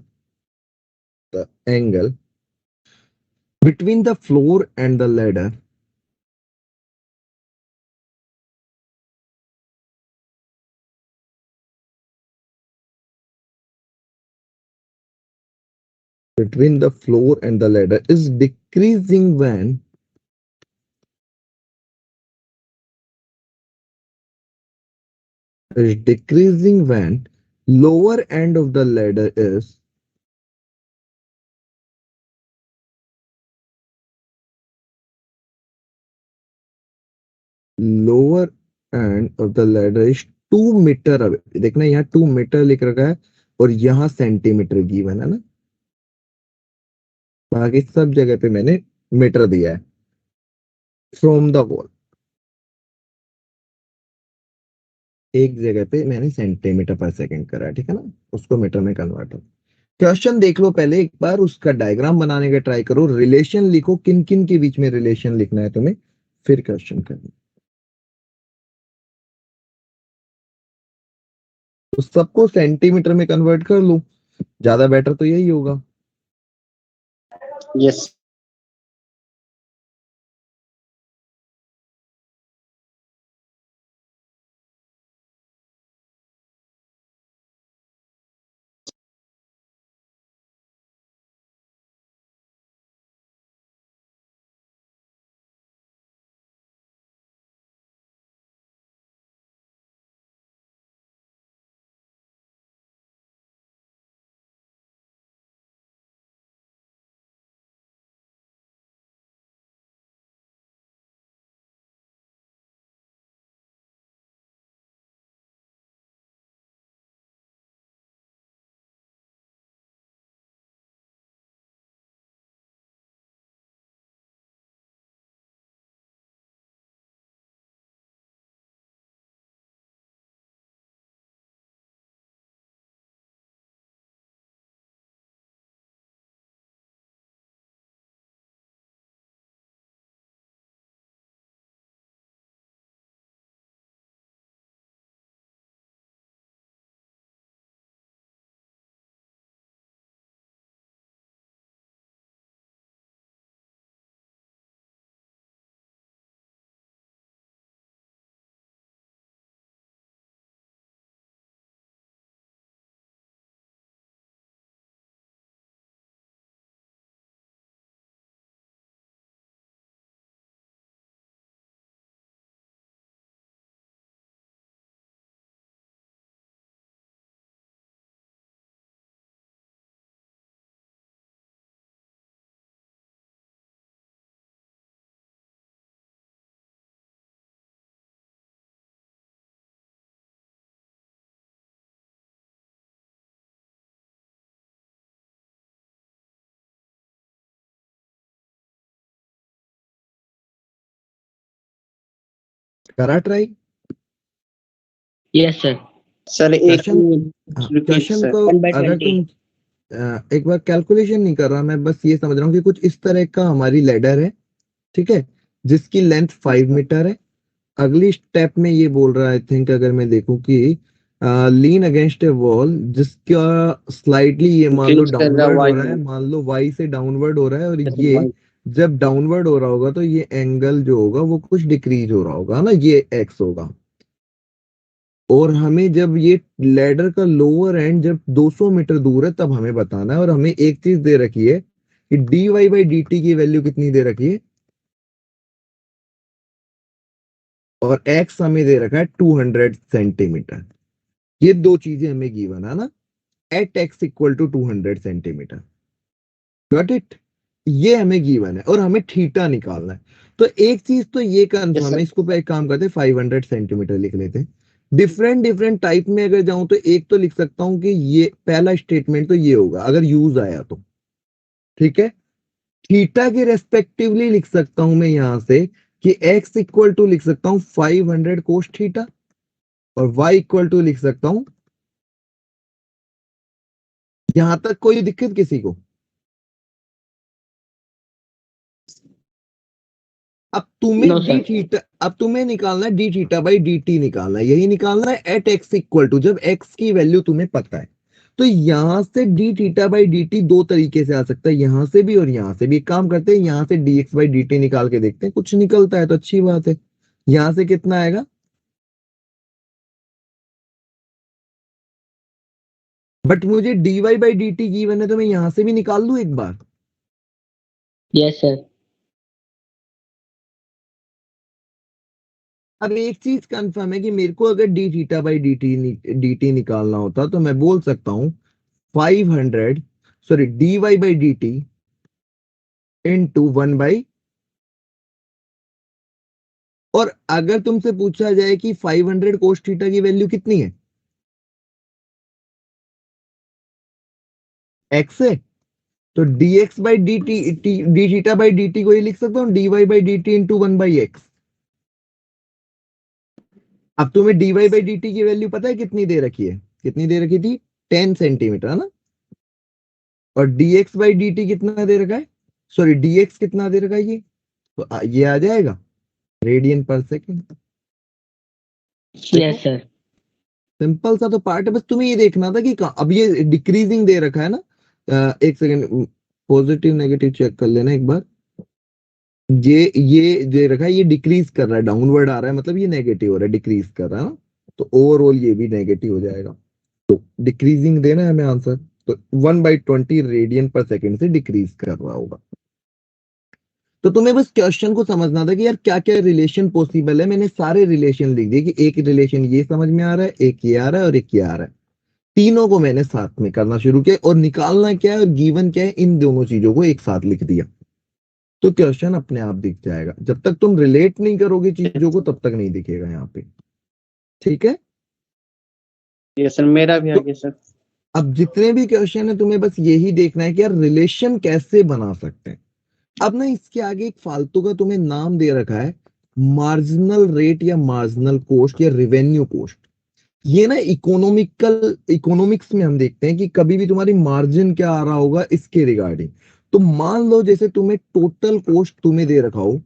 the angle between the floor and the ladder, between the floor and the ladder is decreasing when, is decreasing when lower end of the ladder is, lower end of the ladder is 2 metre away, देखना यहाँ 2 मीटर लिख रखा है और यहाँ सेंटीमीटर गिवन है ना, बाकी सब जगह पे मैंने मीटर दिया है, फ्रॉम द वॉल, एक जगह पे मैंने सेंटीमीटर पर सेकंड करा है, ठीक है ना, उसको मीटर में कन्वर्ट हो। क्वेश्चन देख लो पहले एक बार, उसका डायग्राम बनाने का ट्राई करो, रिलेशन लिखो किन किन के बीच में रिलेशन लिखना है तुम्हें, फिर क्वेश्चन करना। तो सबको सेंटीमीटर में कन्वर्ट कर लूं, ज्यादा बेटर तो यही होगा। यस करा ट्राई। Yes sir. सर एक क्वेश्चन रिपीट क्वेश्चन सर। को 1/20। अगर तुम एक बार कैलकुलेशन नहीं कर रहा, मैं बस ये समझ रहा हूँ कि कुछ इस तरह का हमारी लैडर है, ठीक है, जिसकी लेंथ 5 मीटर है। अगली स्टेप में ये बोल रहा है, आई थिंक अगर मैं देखूं कि लीन अगेंस्ट ए वॉल, जिसका स्लाइडली ये मान लो इंक्रीज कर रहा डाउनवर्ड हो वाई रहा है, मान लो वाई से डाउनवर्ड हो रहा है, और ये जब डाउनवर्ड हो रहा होगा तो ये एंगल जो होगा वो कुछ डिक्रीज हो रहा होगा, है ना, ये एक्स होगा। और हमें जब ये लैडर का लोअर एंड जब 200 मीटर दूर है तब हमें बताना है, और हमें एक चीज दे रखी है कि dy बाई डी टी की वैल्यू कितनी दे रखी है, और x हमें दे रखा है 200 सेंटीमीटर। ये दो चीजें हमें गिवन है ना, at x equal to 200 centimetre. Got it. ये हमें गिवन है और हमें थीटा निकालना है। तो एक चीज तो ये यस कंफर्म सर। है, इसको पे एक काम करते 500 सेंटीमीटर लिख लेते हैं। डिफरेंट डिफरेंट टाइप में अगर जाऊं तो एक तो लिख सकता हूं कि ये पहला स्टेटमेंट तो ये होगा अगर यूज आया तो, ठीक है। थीटा के रेस्पेक्टिवली लिख सकता हूं मैं यहां से कि x इक्वल टू लिख सकता हूं 500 कोस थीटा, और y इक्वल टू लिख सकता हूं, यहां तक कोई दिक्कत किसी को? अब तुम्हें नो डी सर। थीटा, अब तुम्हें निकालना है D theta by D t निकालना है, यही निकालना है एट एक्स इक्वल टू, जब एक्स की वैल्यू तुम्हें पता है। तो यहां से D theta by D T दो तरीके से आ सकता है, यहां से भी और यहां से भी। एक काम करते हैं, यहां से D x by D T निकाल के देखते हैं, कुछ निकलता है तो अच्छी बात है। यहां से कितना आएगा, बट मुझे d y by D t given है तो मैं यहां से भी निकाल लू एक बार। Yes sir. अब एक चीज कंफर्म है कि मेरे को अगर d theta by D t निकालना होता तो मैं बोल सकता हूं 500, sorry d y by D T into 1/, और अगर तुमसे पूछा जाए कि 500 कोस थीटा की वैल्यू कितनी है, एक्स है, तो d x by D t, d theta by D t को ये लिख सकता हूँ d y by D T into 1/x। अब तुम्हें d y by D t की वैल्यू पता है कितनी दे रखी है, कितनी दे रखी थी, 10 सेंटीमीटर, है ना। और dx बाई डी टी कितना दे रखा है, सॉरी dx कितना दे रखा है, ये तो ये आ जाएगा रेडियन पर सेकेंड। Yes sir. सिंपल सा तो पार्ट है, बस तुम्हें ये देखना था कि अब ये डिक्रीजिंग दे रखा है ना। एक सेकंड, पॉजिटिव नेगेटिव चेक कर लेना एक बार। ये दे रखा है, ये डिक्रीज कर रहा है, डाउनवर्ड आ रहा है, मतलब ये नेगेटिव हो रहा है, डिक्रीज कर रहा है ना। तो ओवरऑल ये भी नेगेटिव हो जाएगा। तो डिक्रीजिंग देना है हमें आंसर, तो 1/20 रेडियन पर सेकेंड से डिक्रीज कर रहा होगा। तो तुम्हें बस क्वेश्चन को समझना था कि यार क्या क्या रिलेशन पॉसिबल है। मैंने सारे रिलेशन लिख दिए कि एक रिलेशन ये समझ में आ रहा है, एक ये आ रहा है और एक ये आ रहा है। तीनों को मैंने साथ में करना शुरू किया, और निकालना क्या है और गिवन क्या है, इन दोनों चीजों को एक साथ लिख दिया। तो क्वेश्चन अपने आप दिख जाएगा। जब तक तुम रिलेट नहीं करोगे चीजों को तब तक नहीं दिखेगा यहाँ पे। ठीक है, ये सर मेरा भी आ गया सर। अब जितने भी क्वेश्चन है तुम्हें बस यही देखना है कि यार रिलेशन कैसे बना सकते हैं। अब ना इसके आगे एक फालतू का तुम्हें नाम दे रखा है, मार्जिनल रेट या मार्जिनल कॉस्ट या रेवेन्यू कॉस्ट। ये ना इकोनॉमिक्स में हम देखते हैं कि कभी भी तुम्हारी मार्जिन क्या आ रहा होगा इसके रिगार्डिंग। तो मान लो जैसे तुम्हें टोटल कॉस्ट तुम्हें दे रखा हो,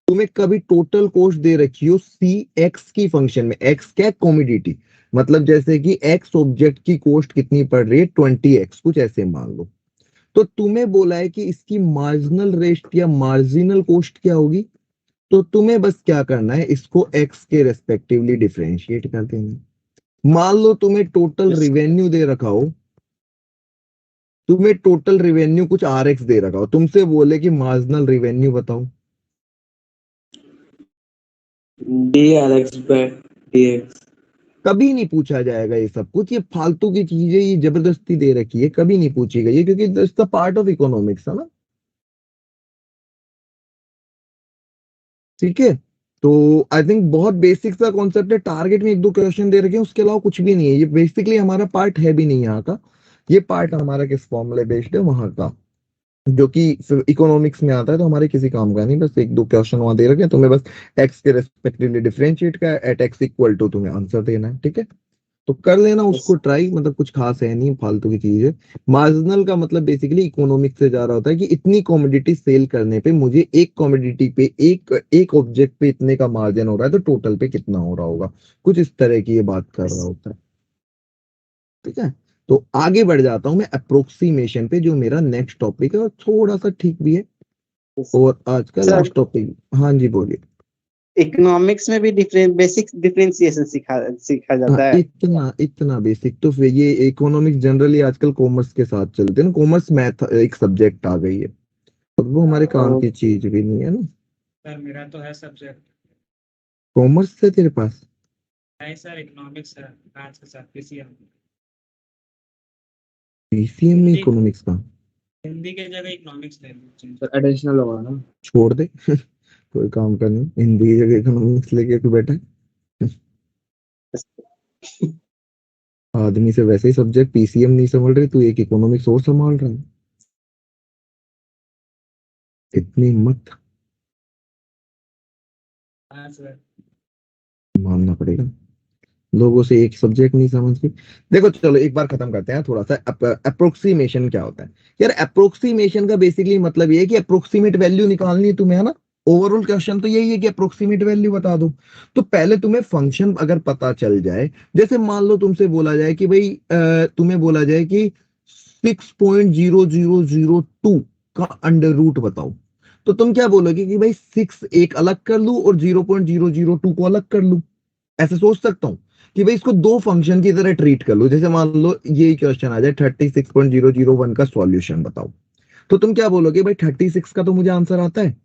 तुम्हें कभी टोटल कॉस्ट दे रखी हो सी एक्स की फंक्शन में, एक्स क्या कॉमोडिटी, मतलब जैसे कि एक्स ऑब्जेक्ट की कॉस्ट कितनी पड़ रही है 20x, कुछ ऐसे मान लो। तो तुम्हें बोला है कि इसकी मार्जिनल रेट या मार्जिनल कॉस्ट क्या होगी। तो तुम्हें बस क्या करना है, इसको एक्स के रेस्पेक्टिवली डिफरेंशिएट कर देना। मान लो तुम्हें टोटल रिवेन्यू दे रखा हो, तुम्हें टोटल रिवेन्यू कुछ RX दे रखा हो, तुमसे बोले कि मार्जिनल रिवेन्यू बताओ। dRx/dx। कभी नहीं पूछा जाएगा ये सब कुछ, ये फालतू की चीजें, ये जबरदस्ती दे रखी है, कभी नहीं पूछी गई है, क्योंकि it's the part of economics है ना। ठीक है, तो आई थिंक बहुत बेसिक सा कॉन्सेप्ट है। टारगेट में एक दो क्वेश्चन दे रखे हैं, उसके अलावा कुछ भी नहीं है। ये बेसिकली हमारा पार्ट है भी नहीं यहाँ का। ये पार्ट हमारा किस फॉर्मूले बेस्ड है वहां का, जो कि इकोनॉमिक्स में आता है, तो हमारे किसी काम का नहीं। बस एक दो क्वेश्चन वहां दे रखे हैं, तुम्हें बस एक्स के रेस्पेक्टिवली डिफरेंशिएट का एट एक्स इक्वल टू तुम्हें आंसर देना है। ठीक है, तो कर लेना उसको ट्राई, मतलब कुछ खास है नहीं, फालतू की चीज है। मार्जिनल का मतलब बेसिकली इकोनॉमिक्स से जा रहा होता है कि इतनी कॉमोडिटी सेल करने पे मुझे एक कॉमोडिटी पे एक ऑब्जेक्ट पे इतने का मार्जिन हो रहा है, तो टोटल पे कितना हो रहा होगा, कुछ इस तरह की ये बात कर रहा होता है। ठीक है, तो आगे बढ़ जाता हूं मैं अप्रोक्सीमेशन पे, जो मेरा नेक्स्ट टॉपिक है और थोड़ा सा ठीक भी है, और आज का सर लास्ट टॉपिक। हाँ जी बोलिए। इकोनॉमिक्स में भी बेसिक डिफरेंशिएशन सीखा हाँ, जाता है। इतना इतना बेसिक तो फिर ये इकोनॉमिक्स जनरली आजकल कॉमर्स के साथ चलते हैं ना, कॉमर्स मैथ एक सब्जेक्ट आ गई है, और वो हमारे काम की चीज भी नहीं है ना। सर मेरा तो है सब्जेक्ट। कॉमर्स से तेरे पास नहीं सर, इकोनॉमिक्स है, मैथ्स के साथ PCM। PCM में हिंदी इकोनॉमिक्स का हिंदी के जगह इकोनॉमिक्स ले लो। सर एडिशनल होगा ना। छोड़ दे कोई काम करनी, हिंदी की जगह इकोनॉमिक्स लेके तू बैठा है। आदमी से वैसे ही सब्जेक्ट PCM नहीं संभाल रही, तू एक इकोनॉमिक्स और संभाल रहा है, इतनी मत हाँ सर। मानना पड़ेगा। लोगों से एक सब्जेक्ट नहीं समझ रही। देखो चलो एक बार खत्म करते हैं थोड़ा सा, अप्रोक्सीमेशन क्या होता है। यार अप्रोक्सीमेशन का बेसिकली मतलब ये है कि अप्रोक्सीमेट वैल्यू निकालनी है तुम्हें, है ना। ओवरऑल क्वेश्चन तो यही है कि अप्रोक्सीमेट वैल्यू बता दो। तो पहले तुम्हें फंक्शन अगर पता चल जाए, जैसे मान लो तुमसे बोला जाए कि भाई तुम्हें बोला जाए कि 6.0002 का अंडर रूट बताओ, तो तुम क्या बोलोगे कि भाई 6 एक अलग कर लूं और 0.002 को अलग कर लूं। ऐसे सोच सकता हूं कि भाई इसको दो फंक्शन की तरह ट्रीट कर लो। जैसे मान लो ये क्वेश्चन आ जाए 36.001 का सॉल्यूशन बताओ, तो तुम क्या बोलोगे, भाई 36 का तो मुझे आंसर आता है,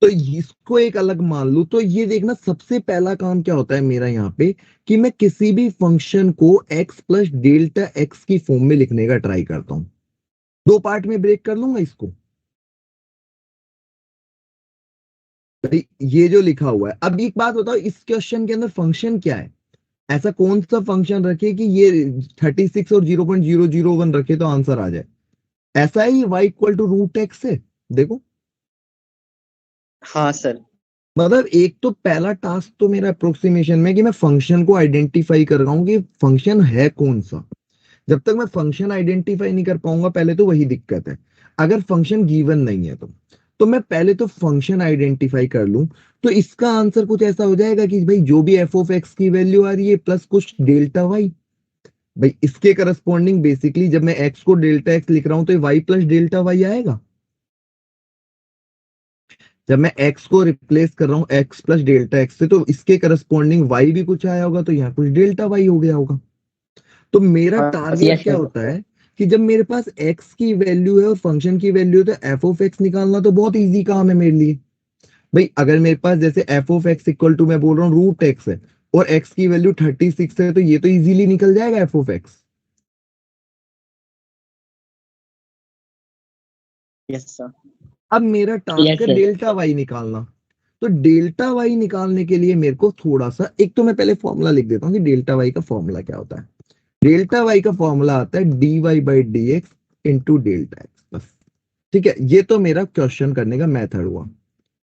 तो इसको एक अलग मान लूं। तो ये देखना सबसे पहला काम क्या होता है मेरा यहाँ पे, कि मैं किसी भी फंक्शन को x प्लस डेल्टा x की फॉर्म में लिखने का ट्राई करता हूं। दो पार्ट में ब्रेक कर लूंगा इसको। भाई ये जो लिखा हुआ है, अब एक बात बताओ, इस क्वेश्चन के अंदर फंक्शन क्या है। ऐसा कौन सा फंक्शन रखे कि ये 36 और 0.001 रखे तो आंसर आ जाए। ऐसा ही y equal to root x है। देखो हाँ सर। मतलब एक तो पहला टास्क तो मेरा अप्रोक्सीमेशन में कि मैं फंक्शन को आइडेंटिफाई कर रहा हूं कि फंक्शन है कौन सा। जब तक मैं फंक्शन आइडेंटिफाई नहीं कर पाऊंगा पहले, तो वही दिक्कत है, अगर फंक्शन गिवन नहीं है तो तो मैं पहले तो फंक्शन आइडेंटिफाई कर लूं, तो इसका आंसर कुछ ऐसा हो जाएगा कि भाई जो भी एफ ऑफ एक्स की वैल्यू आ रही है प्लस कुछ डेल्टा वाई। भाई इसके करस्पॉन्डिंग बेसिकली जब मैं एक्स को डेल्टा एक्स लिख रहा हूं तो वाई प्लस डेल्टा वाई आएगा। जब मैं x को रिप्लेस कर रहा हूँ x प्लस डेल्टा एक्स से, तो इसके करस्पॉन्डिंग y भी कुछ आया होगा, तो यहाँ कुछ डेल्टा y हो गया होगा। तो मेरा टारगेट यस क्या सर। होता है कि जब मेरे पास x की वैल्यू है और फंक्शन की वैल्यू है, तो एफ ऑफ एक्स निकालना तो बहुत इजी काम है मेरे लिए। भाई अगर मेरे पास जैसे f of x equal to मैं बोल रहा हूँ रूट एक्स है और x की वैल्यू 36 है, तो ये तो इजीली निकल जाएगा f of x. Yes sir. अब मेरा टास्क यस है सर। डेल्टा वाई निकालना। तो डेल्टा वाई निकालने के लिए मेरे को थोड़ा सा, एक तो मैं पहले फॉर्मूला लिख देता हूँ कि डेल्टा वाई का फॉर्मूला क्या होता है। डेल्टा वाई का फॉर्मूला आता है d y by d x into delta x बस। ठीक है, ये तो मेरा क्वेश्चन करने का मेथड हुआ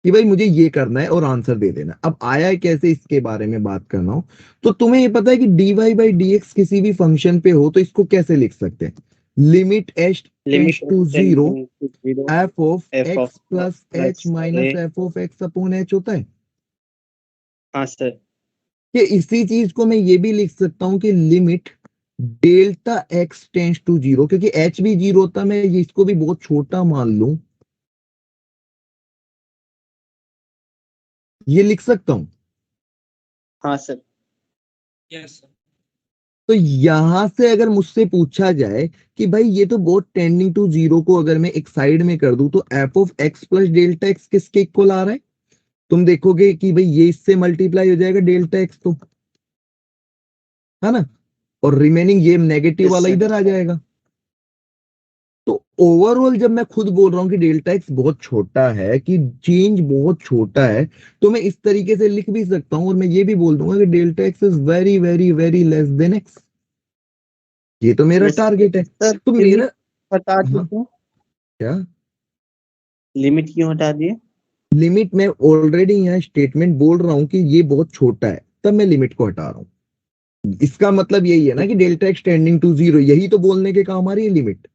कि भाई मुझे ये करना है और आंसर दे देना। अब आया है कैसे, इसके बारे में बात करना हो तो तुम्हें ये पता है कि d y by d x किसी भी फंक्शन पे हो तो इसको कैसे लिख सकते हैं। Limit h limit tends to zero tending to zero f of f of x plus h plus minus a. F of x upon h होता है। हाँ सर। कि इसी चीज को मैं ये भी लिख सकता हूं कि limit delta x tends to zero, क्योंकि एच भी जीरो होता है, मैं इसको भी बहुत छोटा मान लूं, ये लिख सकता हूं। हाँ सर। Yes sir. तो यहां से अगर मुझसे पूछा जाए कि भाई ये तो बहुत टेंडिंग टू जीरो को अगर मैं एक साइड में कर दूं तो f of x plus delta x किसके इक्वल आ रहा है, तुम देखोगे कि भाई ये इससे मल्टीप्लाई हो जाएगा डेल्टा एक्स, तो है ना, और रिमेनिंग ये नेगेटिव यस वाला सर। इधर आ जाएगा। तो ओवरऑल जब मैं खुद बोल रहा हूं कि डेल्टा एक्स बहुत छोटा है, कि चेंज बहुत छोटा है, तो मैं इस तरीके से लिख भी सकता हूं और मैं ये भी बोल दूंगा कि delta X is very very very less than x. ये तो मेरा यस टारगेट है। सर। तो लिमिट मेरा, हटा दी हाँ क्यों? क्या, लिमिट क्यों हटा दिए? लिमिट मैं ऑलरेडी यहाँ स्टेटमेंट बोल रहा हूँ कि ये बहुत छोटा है, तब मैं लिमिट को हटा रहा हूँ। इसका मतलब यही है ना कि delta x tending to zero, यही तो बोलने के काम आ रही है लिमिट।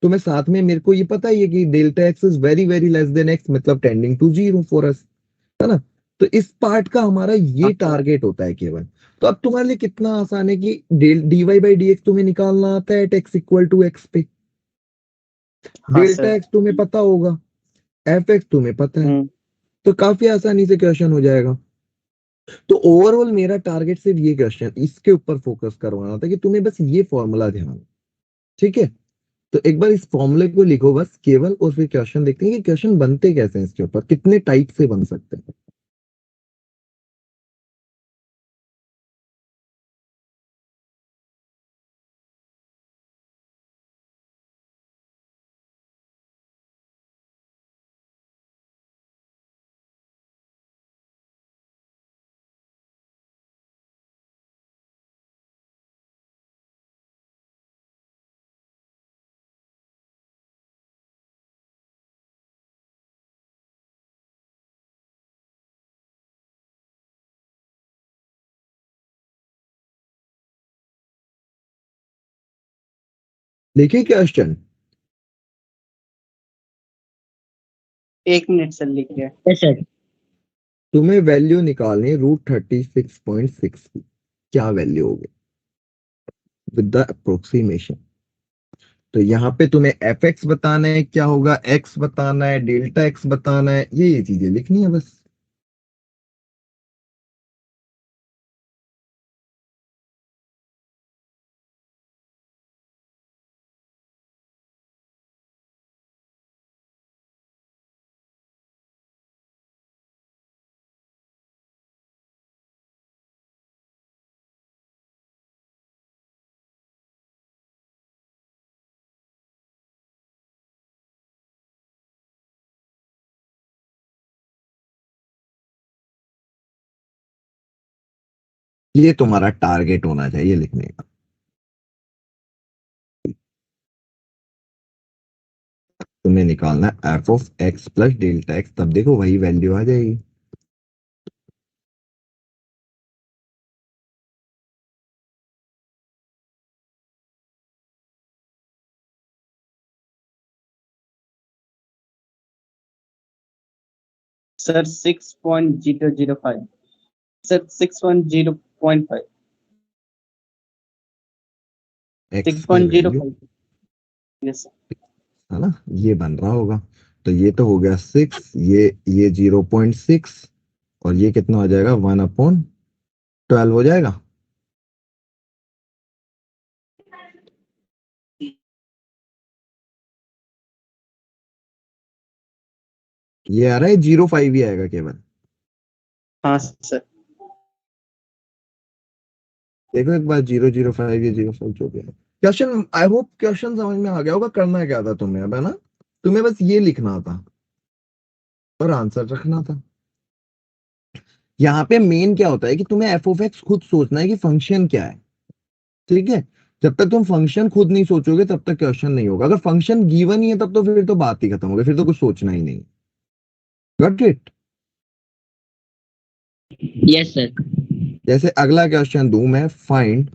तो मैं साथ में, मेरे को ये पता ही है कि delta X is very very less than X, मतलब tending to zero for us, है ना। तो इस पार्ट का हमारा ये हाँ सर। टारगेट होता है केवल। तो अब तुम्हारे लिए कितना आसान है कि d y by d x तुम्हें निकालना आता है at x equal to x पे, हाँ डेल्टा सर। एक्स तुम्हें पता होगा, एफ एक्स तुम्हें पता है, हम्म। तो काफी आसानी से क्वेश्चन हो जाएगा। तो ओवरऑल मेरा टारगेट सिर्फ ये क्वेश्चन, इसके ऊपर फोकस करवाना था कि तुम्हें बस ये फॉर्मूला ध्यान, ठीक है। तो एक बार इस फॉर्मूले को लिखो बस केवल, और फिर क्वेश्चन देखते हैं कि क्वेश्चन बनते कैसे हैं, इसके ऊपर कितने टाइप से बन सकते हैं। लिखिए क्वेश्चन। 1 मिनट सर, लिख लिया। Yes sir. तुम्हें वैल्यू निकालनी है रूट 36.6 की, क्या वैल्यू होगी विद द अप्रोक्सीमेशन। तो यहाँ पे तुम्हें एफ एक्स बताना है, क्या होगा एक्स बताना है, डेल्टा एक्स बताना है, ये चीजें लिखनी है बस। ये तुम्हारा टारगेट होना चाहिए लिखने का। तुम्हें निकालना है f of x plus delta x, तब देखो वही वैल्यू आ जाएगी। सर 6.005 सर 610.5 एक्स की वैल्यू 6.05 यस सर है ना, ये बन रहा होगा। तो ये तो हो गया 6, ये 0.6 और ये कितना हो जाएगा 1/12 हो जाएगा। ये आ रहा है 0.5 ही आएगा केवल। हाँ सर देखो एक बार 0.05 या 0.5 जो भी है क्वेश्चन। आई होप क्वेश्चन समझ में आ गया होगा। करना क्या था तुम्हें अब, है ना, तुम्हें बस ये लिखना था और आंसर रखना था। यहाँ पे मेन क्या होता है कि तुम्हें एफ ऑफ एक्स खुद सोचना है कि फंक्शन क्या है। ठीक है, जब तक तुम फंक्शन खुद नहीं सोचोगे तब तक क्वेश्चन नहीं होगा। अगर फंक्शन गिवन ही है तब तो फिर तो बात ही खत्म हो गई, फिर तो कुछ सोचना ही नहीं। Got it? Yes sir. जैसे अगला क्वेश्चन दूं मैं, फाइंड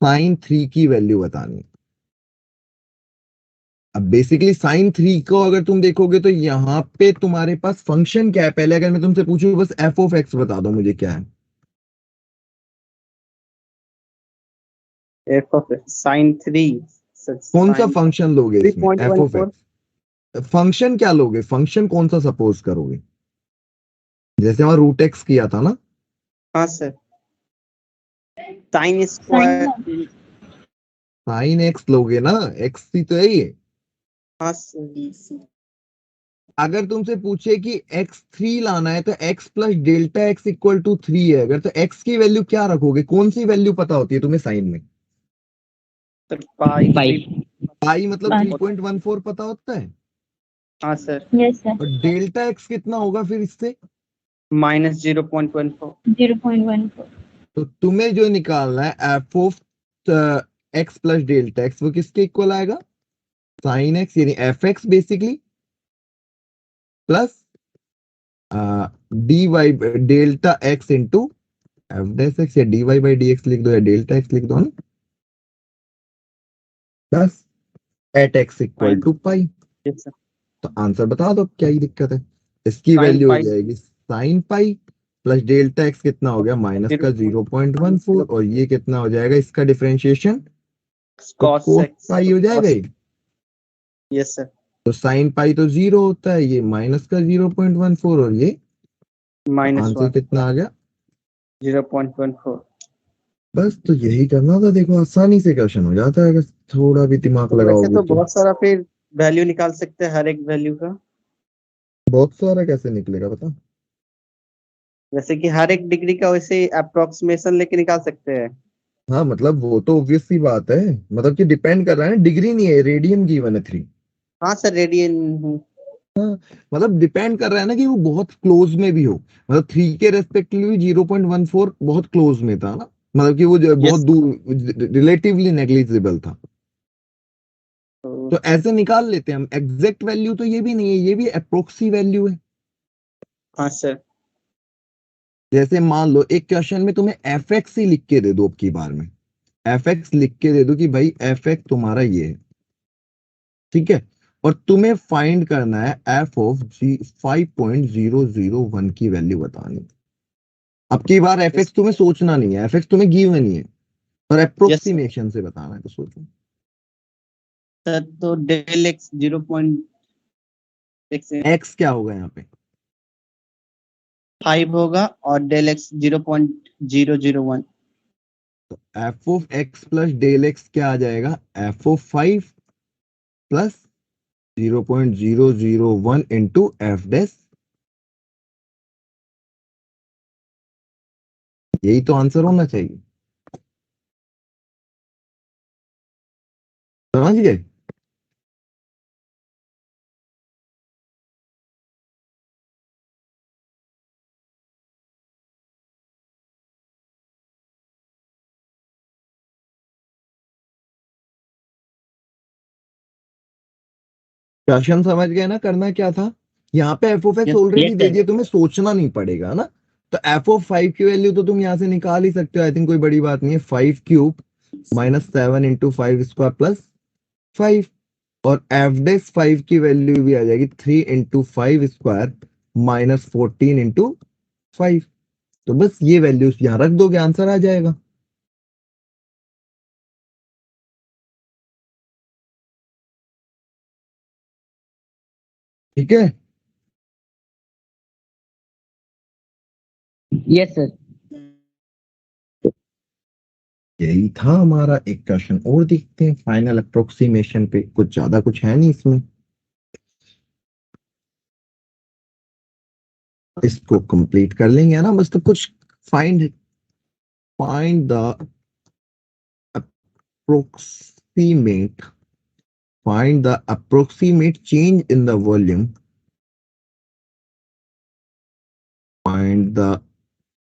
sin3 की वैल्यू बतानी है। अब बेसिकली sin3 को अगर तुम देखोगे तो यहाँ पे तुम्हारे पास फंक्शन क्या है। पहले अगर मैं तुमसे पूछूं बस एफ ऑफ एक्स बता दो मुझे क्या है। एफ ऑफ sin3 कौन सा फंक्शन लोगे इसमें एफ ऑफ 3.14 एक्स? फंक्शन क्या लोगे, फंक्शन कौन सा सपोज करोगे? जैसे वहां रूट एक्स किया था ना। हाँ sir sin square sine x लोगे ना, एक्स ही तो है ये। हाँ सर अगर तुमसे पूछे कि x3 लाना है तो x plus delta x equal to 3 है अगर, तो x की वैल्यू क्या रखोगे? कौन सी वैल्यू पता होती है तुम्हें साइन में? सर पाई 5। पाई मतलब पाई। 3.14 पता होता है। हाँ सर यस सर। और डेल्टा एक्स कितना होगा फिर इससे? -0.14 0.14। तो तुम्हें जो निकालना है f of x plus delta x, वो किसके इक्वल आएगा? साइन एक्स यानी f x basically plus d y delta x into f dash x, या d y by d x लिख दो या डेल्टा एक्स लिख दो ना, plus at x equal to pi. Yes sir तो आंसर बता दो, क्या ही दिक्कत है। इसकी Sin वैल्यू हो पाई जाएगी sine pi plus delta x कितना हो गया माइनस का 0.14 और ये कितना हो जाएगा इसका डिफरेंशिएशन, तो cos कोस x पाई हो जाएगा ये। यस सर तो साइन पाई तो 0 होता है, ये माइनस का 0.14 और ये आंसर -1 कितना आ गया? 0.14 बस तो यही करना था। देखो आसानी से क्वेश्चन हो जाता है अगर थोड़ा भी दिमाग तो वैसे लगाओगे तो तो। बहुत सारा फिर वैल्यू निकाल सकते हैं हर एक वैल्यू का। बहुत सारा कैसे निकलेगा बता। जैसे कि हर एक डिग्री का वैसे अप्रोक्सीमेशन लेके निकाल सकते हैं। हाँ मतलब वो तो ऑब्वियस सी बात है, मतलब कि डिपेंड कर रहा है ना, डिग्री नहीं है, रेडियन गिवन है 3। हाँ सर रेडियन मतलब डिपेंड कर रहा है ना कि वो बहुत क्लोज में भी हो। मतलब 3 के रेस्पेक्टिवली 0.14 बहुत क्लोज में था ना, मतलब कि वो बहुत यस दूर, रिलेटिवली नेग्लिजिबल था। तो ऐसे निकाल लेते हैं हम। एग्जैक्ट वैल्यू तो ये भी नहीं है, ये भी अप्रोक्सी वैल्यू है। हाँ सर जैसे मान लो एक क्वेश्चन में तुम्हें एफ एक्स ही लिख के दे दो, अब की बार में एफ एक्स लिख के दे दो कि भाई एफ एक्स तुम्हारा ये है, ठीक है, और तुम्हें फाइंड करना है एफ ऑफ जी 5.001 की वैल्यू बतानी है। अब की बार एफ एक्स तुम्हें सोचना नहीं है, एफ एक्स तुम्हें गिवन ही है, और अप्रोक्सीमेशन से बताना है, तो सोचो। सर तो डेल एक्स 0.5 एक्स क्या होगा यहाँ पे? होगा और डेल एक्स 0.001 तो f of x plus del x क्या आ जाएगा? F of 5 plus 0.001 into f dash. यही तो आंसर होना चाहिए, समझ गए? क्वेश्चन समझ गए ना, करना क्या था। यहाँ पे F of x already Yes, they sir. दिया, तुम्हें सोचना नहीं पड़ेगा ना। तो एफ ऑफ 5 की वैल्यू तो तुम यहाँ से निकाल ही सकते हो, आई थिंक कोई बड़ी बात नहीं है। 5 क्यूब -7 इंटू 5 स्क्वायर प्लस 5, और एफ डैश 5 की वैल्यू भी आ जाएगी 3 इंटू 5 स्क्वायर -14 इंटू 5। तो बस ये वैल्यूज यहाँ रख दोगे, आंसर आ जाएगा। ठीक है, यस सर। यही था हमारा। एक क्वेश्चन और देखते हैं फाइनल अप्रोक्सीमेशन पे, कुछ ज्यादा कुछ है नहीं इसमें। इसको कंप्लीट कर लेंगे ना, बस तो कुछ find find the approximate find the approximate change in the volume, find the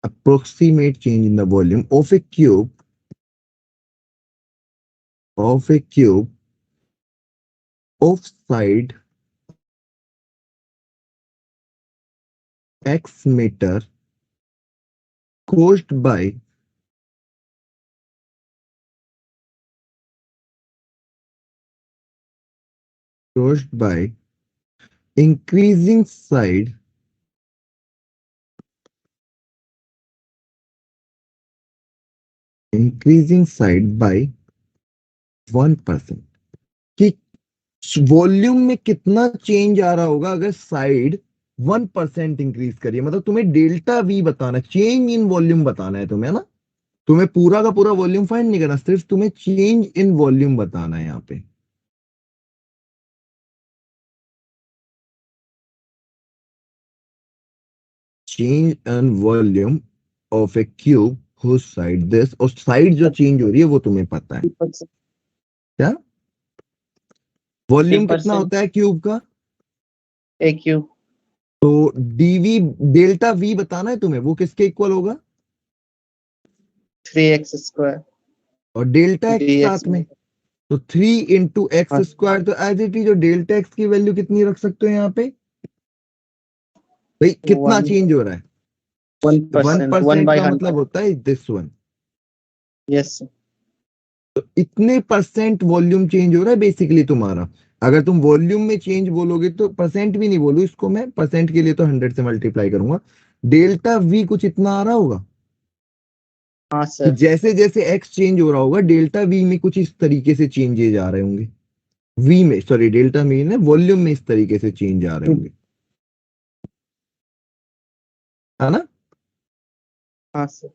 approximate change in the volume of a cube of side x meter caused by increasing side by 1%। कि वॉल्यूम में कितना चेंज आ रहा होगा अगर साइड 1% इंक्रीज करिए, मतलब तुम्हें डेल्टा वी बताना, चेंज इन वॉल्यूम बताना है तुम्हें ना। तुम्हें पूरा का पूरा वॉल्यूम फाइंड नहीं करना, सिर्फ तुम्हें चेंज इन वॉल्यूम बताना है यहाँ पे। Change in volume of A cube whose side this, और साइड जो चेंज हो रही है वो तुम्हें पता है क्या। वॉल्यूम कितना होता है क्यूब का, ए क्यूब। तो डीवी डेल्टा वी बताना है तुम्हें, वो किसके इक्वल होगा, 3x²। और डेल्टा एक्स dx साथ में, तो 3 इंटू एक्स हाँ। स्क्वायर। तो एज इट इज जो डेल्टा एक्स की वैल्यू कितनी रख सकते हो यहाँ पे भाई, कितना चेंज हो रहा है, 1%, 1 1% by का 100। मतलब होता है दिस वन। यस। तो इतने परसेंट वॉल्यूम चेंज हो रहा है बेसिकली तुम्हारा। अगर तुम वॉल्यूम में चेंज बोलोगे तो परसेंट भी नहीं बोलू इसको मैं, परसेंट के लिए तो 100 से मल्टीप्लाई करूंगा। डेल्टा वी कुछ इतना आ रहा होगा हाँ कि सर। जैसे जैसे एक्स चेंज हो रहा होगा डेल्टा वी में कुछ इस तरीके से चेंजेज आ रहे होंगे। वी में, सॉरी डेल्टा में ना, वॉल्यूम में इस तरीके से चेंज आ रहे होंगे, है ना। हाँ सर।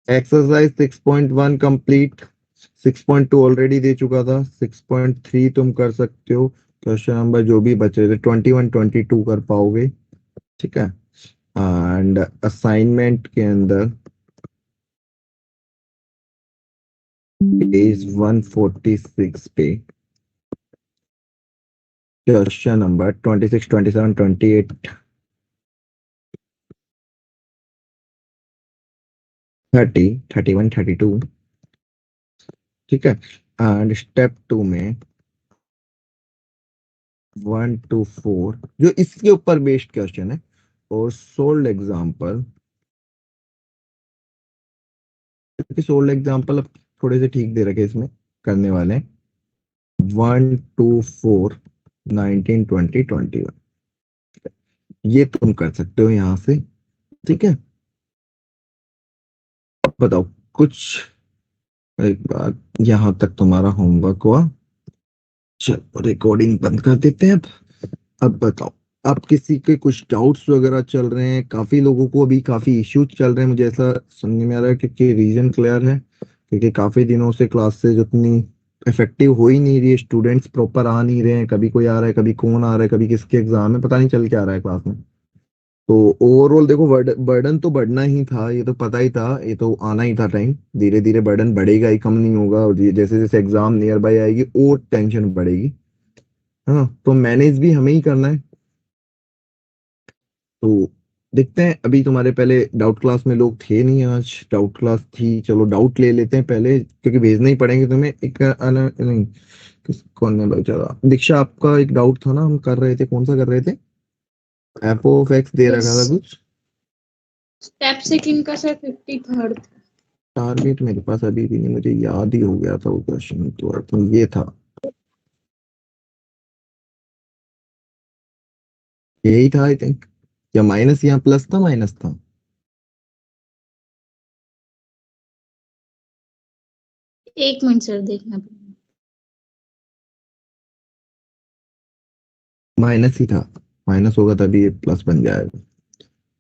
Exercise 6.1 complete. 6.2 ऑलरेडी दे चुका था, 6.3 तुम कर सकते हो। क्वेश्चन नंबर जो भी बचे थे 21 22 कर पाओगे, ठीक है। एंड असाइनमेंट के अंदर पेज 146 पे क्वेश्चन नंबर 26 27 28 30 31 32, ठीक है। एंड स्टेप 2 में 1 to 4 जो इसके ऊपर बेस्ड क्वेश्चन है, और सोल्ड एग्जाम्पल, सोल्ड एग्जाम्पल अब थोड़े से ठीक दे रखे इसमें करने वाले हैं। 1 to 4 19 20 21, ये तुम कर सकते हो यहाँ से, ठीक है। अब बताओ कुछ, एक बार यहाँ तक तुम्हारा होमवर्क हुआ, चलो रिकॉर्डिंग बंद कर देते हैं। अब बताओ, अब किसी के कुछ डाउट्स वगैरह चल रहे हैं, काफी लोगों को अभी काफी इश्यूज चल रहे हैं, मुझे ऐसा सुनने में आ रहा है क्योंकि रीजन क्लियर है, क्योंकि काफी दिनों से क्लासेस उतनी इफेक्टिव हो ही नहीं रही है, स्टूडेंट्स प्रॉपर आ नहीं रहे हैं, कभी कोई आ रहा है, कभी कौन आ रहा है, कभी किसके एग्जाम है, पता नहीं चल क्या आ रहा है क्लास में। तो ओवरऑल देखो बर्डन तो बढ़ना ही था, ये तो पता ही था, ये तो आना ही था टाइम। धीरे धीरे बर्डन बढ़ेगा ही, कम नहीं होगा, और जैसे जैसे एग्जाम नियर बाय आएगी और टेंशन बढ़ेगी, हाँ। तो मैनेज भी हमें ही करना है। तो देखते हैं, अभी तुम्हारे पहले डाउट क्लास में लोग थे नहीं, आज डाउट क्लास थी, चलो डाउट ले लेते हैं पहले, क्योंकि भेजना ही पड़ेंगे तुम्हें। एक नहीं, कौन है बेचारा, दीक्षा, आपका एक डाउट था ना, हम कर रहे थे, कौन सा कर रहे थे, एफ ऑफ एक्स दे रखा था कुछ, स्टेप सेकंड का सर 53rd। टारगेट मेरे पास अभी भी नहीं, मुझे याद ही हो गया था वो क्वेश्चन, तो ये था यही था आई थिंक, या माइनस यहाँ प्लस था माइनस था। एक मिनट सर देखना पड़ेगा। माइनस ही था, माइनस होगा तभी ये प्लस बन जाएगा।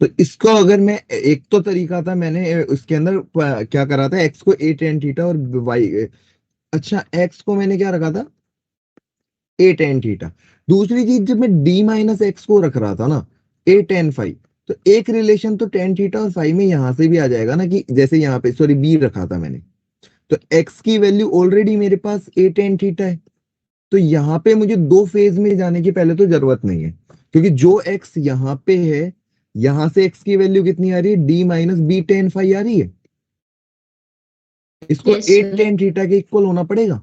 तो इसको अगर मैं, एक तो तरीका था मैंने उसके अंदर क्या करा था, एक्स को ए टेन थीटा और वाई, अच्छा एक्स को मैंने क्या रखा था, ए टेन थीटा। दूसरी चीज, जब मैं डी माइनस एक्स को रख रहा था ना, ए टेन फाइव, तो एक रिलेशन तो टेन थीटा और फाइव में यहां से भी आ जाएगा ना, कि जैसे यहाँ पे सॉरी बी रखा था मैंने, तो एक्स की वैल्यू ऑलरेडी मेरे पास ए टेन थीटा है। तो यहाँ पे मुझे दो फेज में जाने की पहले तो जरूरत नहीं है, क्योंकि जो एक्स यहाँ पे है, यहां से एक्स की वैल्यू कितनी आ रही है, D minus B ten five आ रही है। इसको yes a sir. Ten theta के इक्वल होना पड़ेगा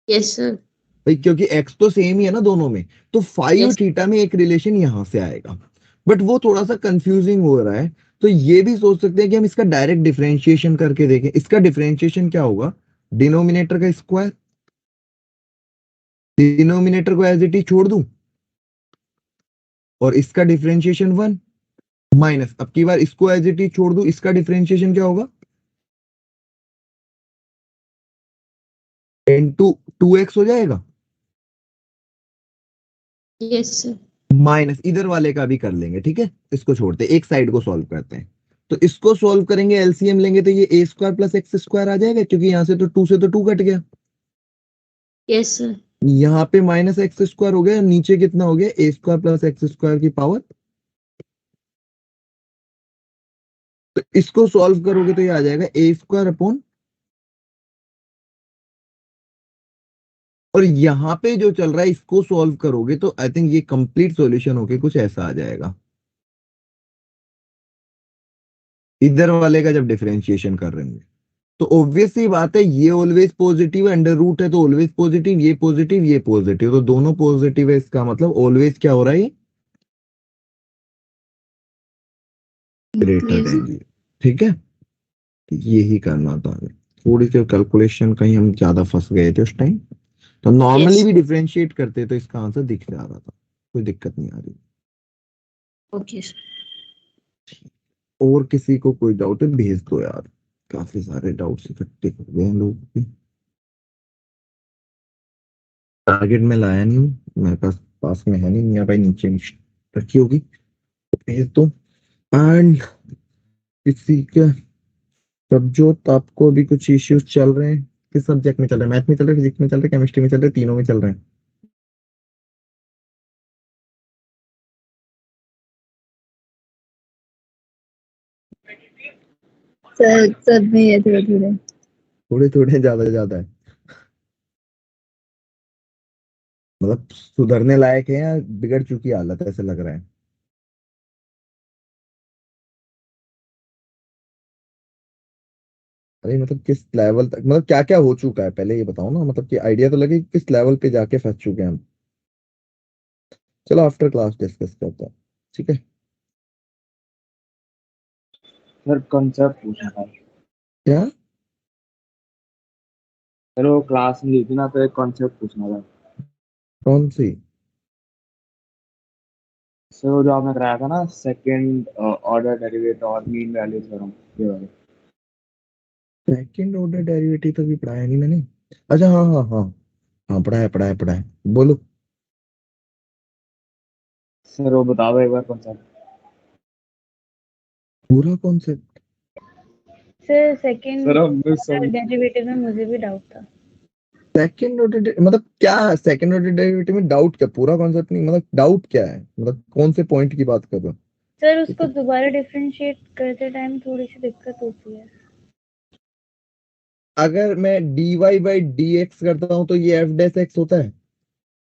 यस सर। भाई, क्योंकि एक्स तो सेम ही है ना दोनों में। तो फाइव यस। थीटा में एक रिलेशन यहां से आएगा, बट वो थोड़ा सा कंफ्यूजिंग हो रहा है। तो ये भी सोच सकते हैं कि हम इसका डायरेक्ट डिफरेंशिएशन करके देखें। इसका डिफरेंशिएशन क्या होगा, डिनोमिनेटर का स्क्वायर, डिनोमिनेटर को एज इट इज छोड़ दूं, और इसका डिफरेंशिएशन वन, माइनस अब की बार इसको एज इट इज छोड़ दूं, इसका डिफरेंशिएशन क्या होगा, इनटू टू एक्स हो जाएगा, यस सर। माइनस इधर वाले का भी कर लेंगे, ठीक है, इसको छोड़ते एक साइड को सॉल्व करते हैं। तो इसको सॉल्व करेंगे, एलसीएम लेंगे, तो ये ए स्क्वायर प्लस एक्स स्क्वायर आ जाएगा, क्योंकि यहां से तो टू से तो टू कट गया, यस सर। यहाँ पे माइनस एक्स स्क्वायर हो गया, नीचे कितना हो गया, ए स्क्वायर प्लस एक्स स्क्वायर की पावर। तो इसको सॉल्व करोगे तो ये आ जाएगा ए स्क्वायर अपॉन, और यहाँ पे जो चल रहा है इसको सॉल्व करोगे तो आई थिंक ये कंप्लीट सॉल्यूशन होके कुछ ऐसा आ जाएगा, इधर वाले का जब डिफरेंशिएशन कर रहे हैं। तो ऑब्वियस सी बात है, ये ऑलवेज पॉजिटिव है, अंडर रूट है तो ऑलवेज पॉजिटिव, ये पॉजिटिव ये पॉजिटिव, तो दोनों पॉजिटिव है, इसका मतलब ऑलवेज क्या हो रहा है, ये ग्रेटर यस देन जीरो, ठीक है। तो यही करना था हमें, थोड़ी सी कैलकुलेशन कहीं हम ज्यादा फंस गए थे उस टाइम। तो नॉर्मली यस। भी डिफरेंशिएट करते तो इसका आंसर दिख जा रहा था, कोई दिक्कत नहीं आ रही। Okay sir. और किसी को कोई डाउट है भेज दो यार, काफी सारे डाउट्स इकट्ठे हो गए हैं लोगों के। टारगेट में लाया नहीं हूँ, मेरे पास पास में है नहीं, मियाँ भाई नीचे रखी होगी, तो भेज दो। एंड किसी का सब्जोत, आपको भी कुछ इश्यूज चल रहे हैं, किस सब्जेक्ट में चल रहे हैं, मैथ में चल रहे हैं, फिजिक्स में चल रहे हैं, केमिस्ट्री में चल रहे हैं, तीनों में चल रहे हैं। सर सब में है थोड़े थोड़े। थोड़े थोड़े ज्यादा ज्यादा है, मतलब सुधरने लायक है या बिगड़ चुकी हालत है, ऐसा लग रहा है। अरे मतलब किस लेवल तक, मतलब क्या क्या हो चुका है पहले ये बताओ ना, मतलब कि आइडिया तो लगे कि किस लेवल पे जाके फंस चुके हैं हम। चलो आफ्टर क्लास डिस्कस करते हैं, ठीक है। सर कॉन्सेप्ट पूछना था। क्या, सर वो क्लास में ली थी ना, तो एक कॉन्सेप्ट पूछना था। कौन सी? सर वो जो आपने कराया था ना, सेकंड ऑर्डर डेरिवेटिव और मीन वैल्यू थ्योरम, ये वाले। सेकंड ऑर्डर डेरिवेटिव तो भी पढ़ाया नहीं मैंने। अच्छा हाँ हाँ हाँ, हाँ पढ़ा है, बोलो। सर वो बता दो एक बार कॉन्सेप्ट। पूरा कॉन्सेप्ट? सर सेकंड सर अब मैं सब डेरिवेटिव में मुझे भी डाउट था। सेकंड ऑर्डर मतलब क्या, सेकंड ऑर्डर डेरिवेटिव में डाउट क्या, पूरा कॉन्सेप्ट नहीं, मतलब डाउट क्या है, मतलब कौन से पॉइंट की बात कर रहे हो? सर उसको दोबारा डिफरेंशिएट करते टाइम थोड़ी सी दिक्कत होती है। अगर मैं dy बाई डी एक्स करता हूं तो ये एफ डैश एक्स होता है,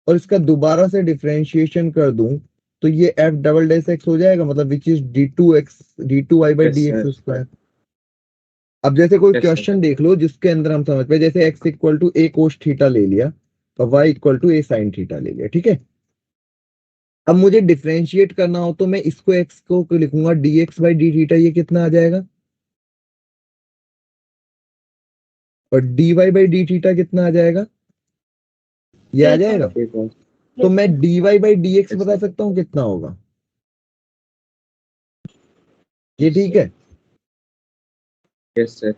और इसका दोबारा से डिफरेंशिएशन कर दूं तो ये एफ डबल डैश एक्स हो जाएगा, मतलब which is d two x, d two y by yes d sir. X square. अब जैसे कोई यस सर। क्वेश्चन देख लो जिसके अंदर हम समझ पाए, जैसे x equal to a cos theta ले लिया और y equal to a sine theta ले लिया, ठीक है। अब मुझे डिफरेंशिएट करना हो तो मैं इसको x को लिखूंगा D x by D theta, ये कितना आ जाएगा, और dy बाई डी थीटा कितना आ जाएगा, ये आ एक और जाएगा। एक और तो मैं dy/dx बता सकता हूँ कितना होगा। ये ठीक है। Yes sir.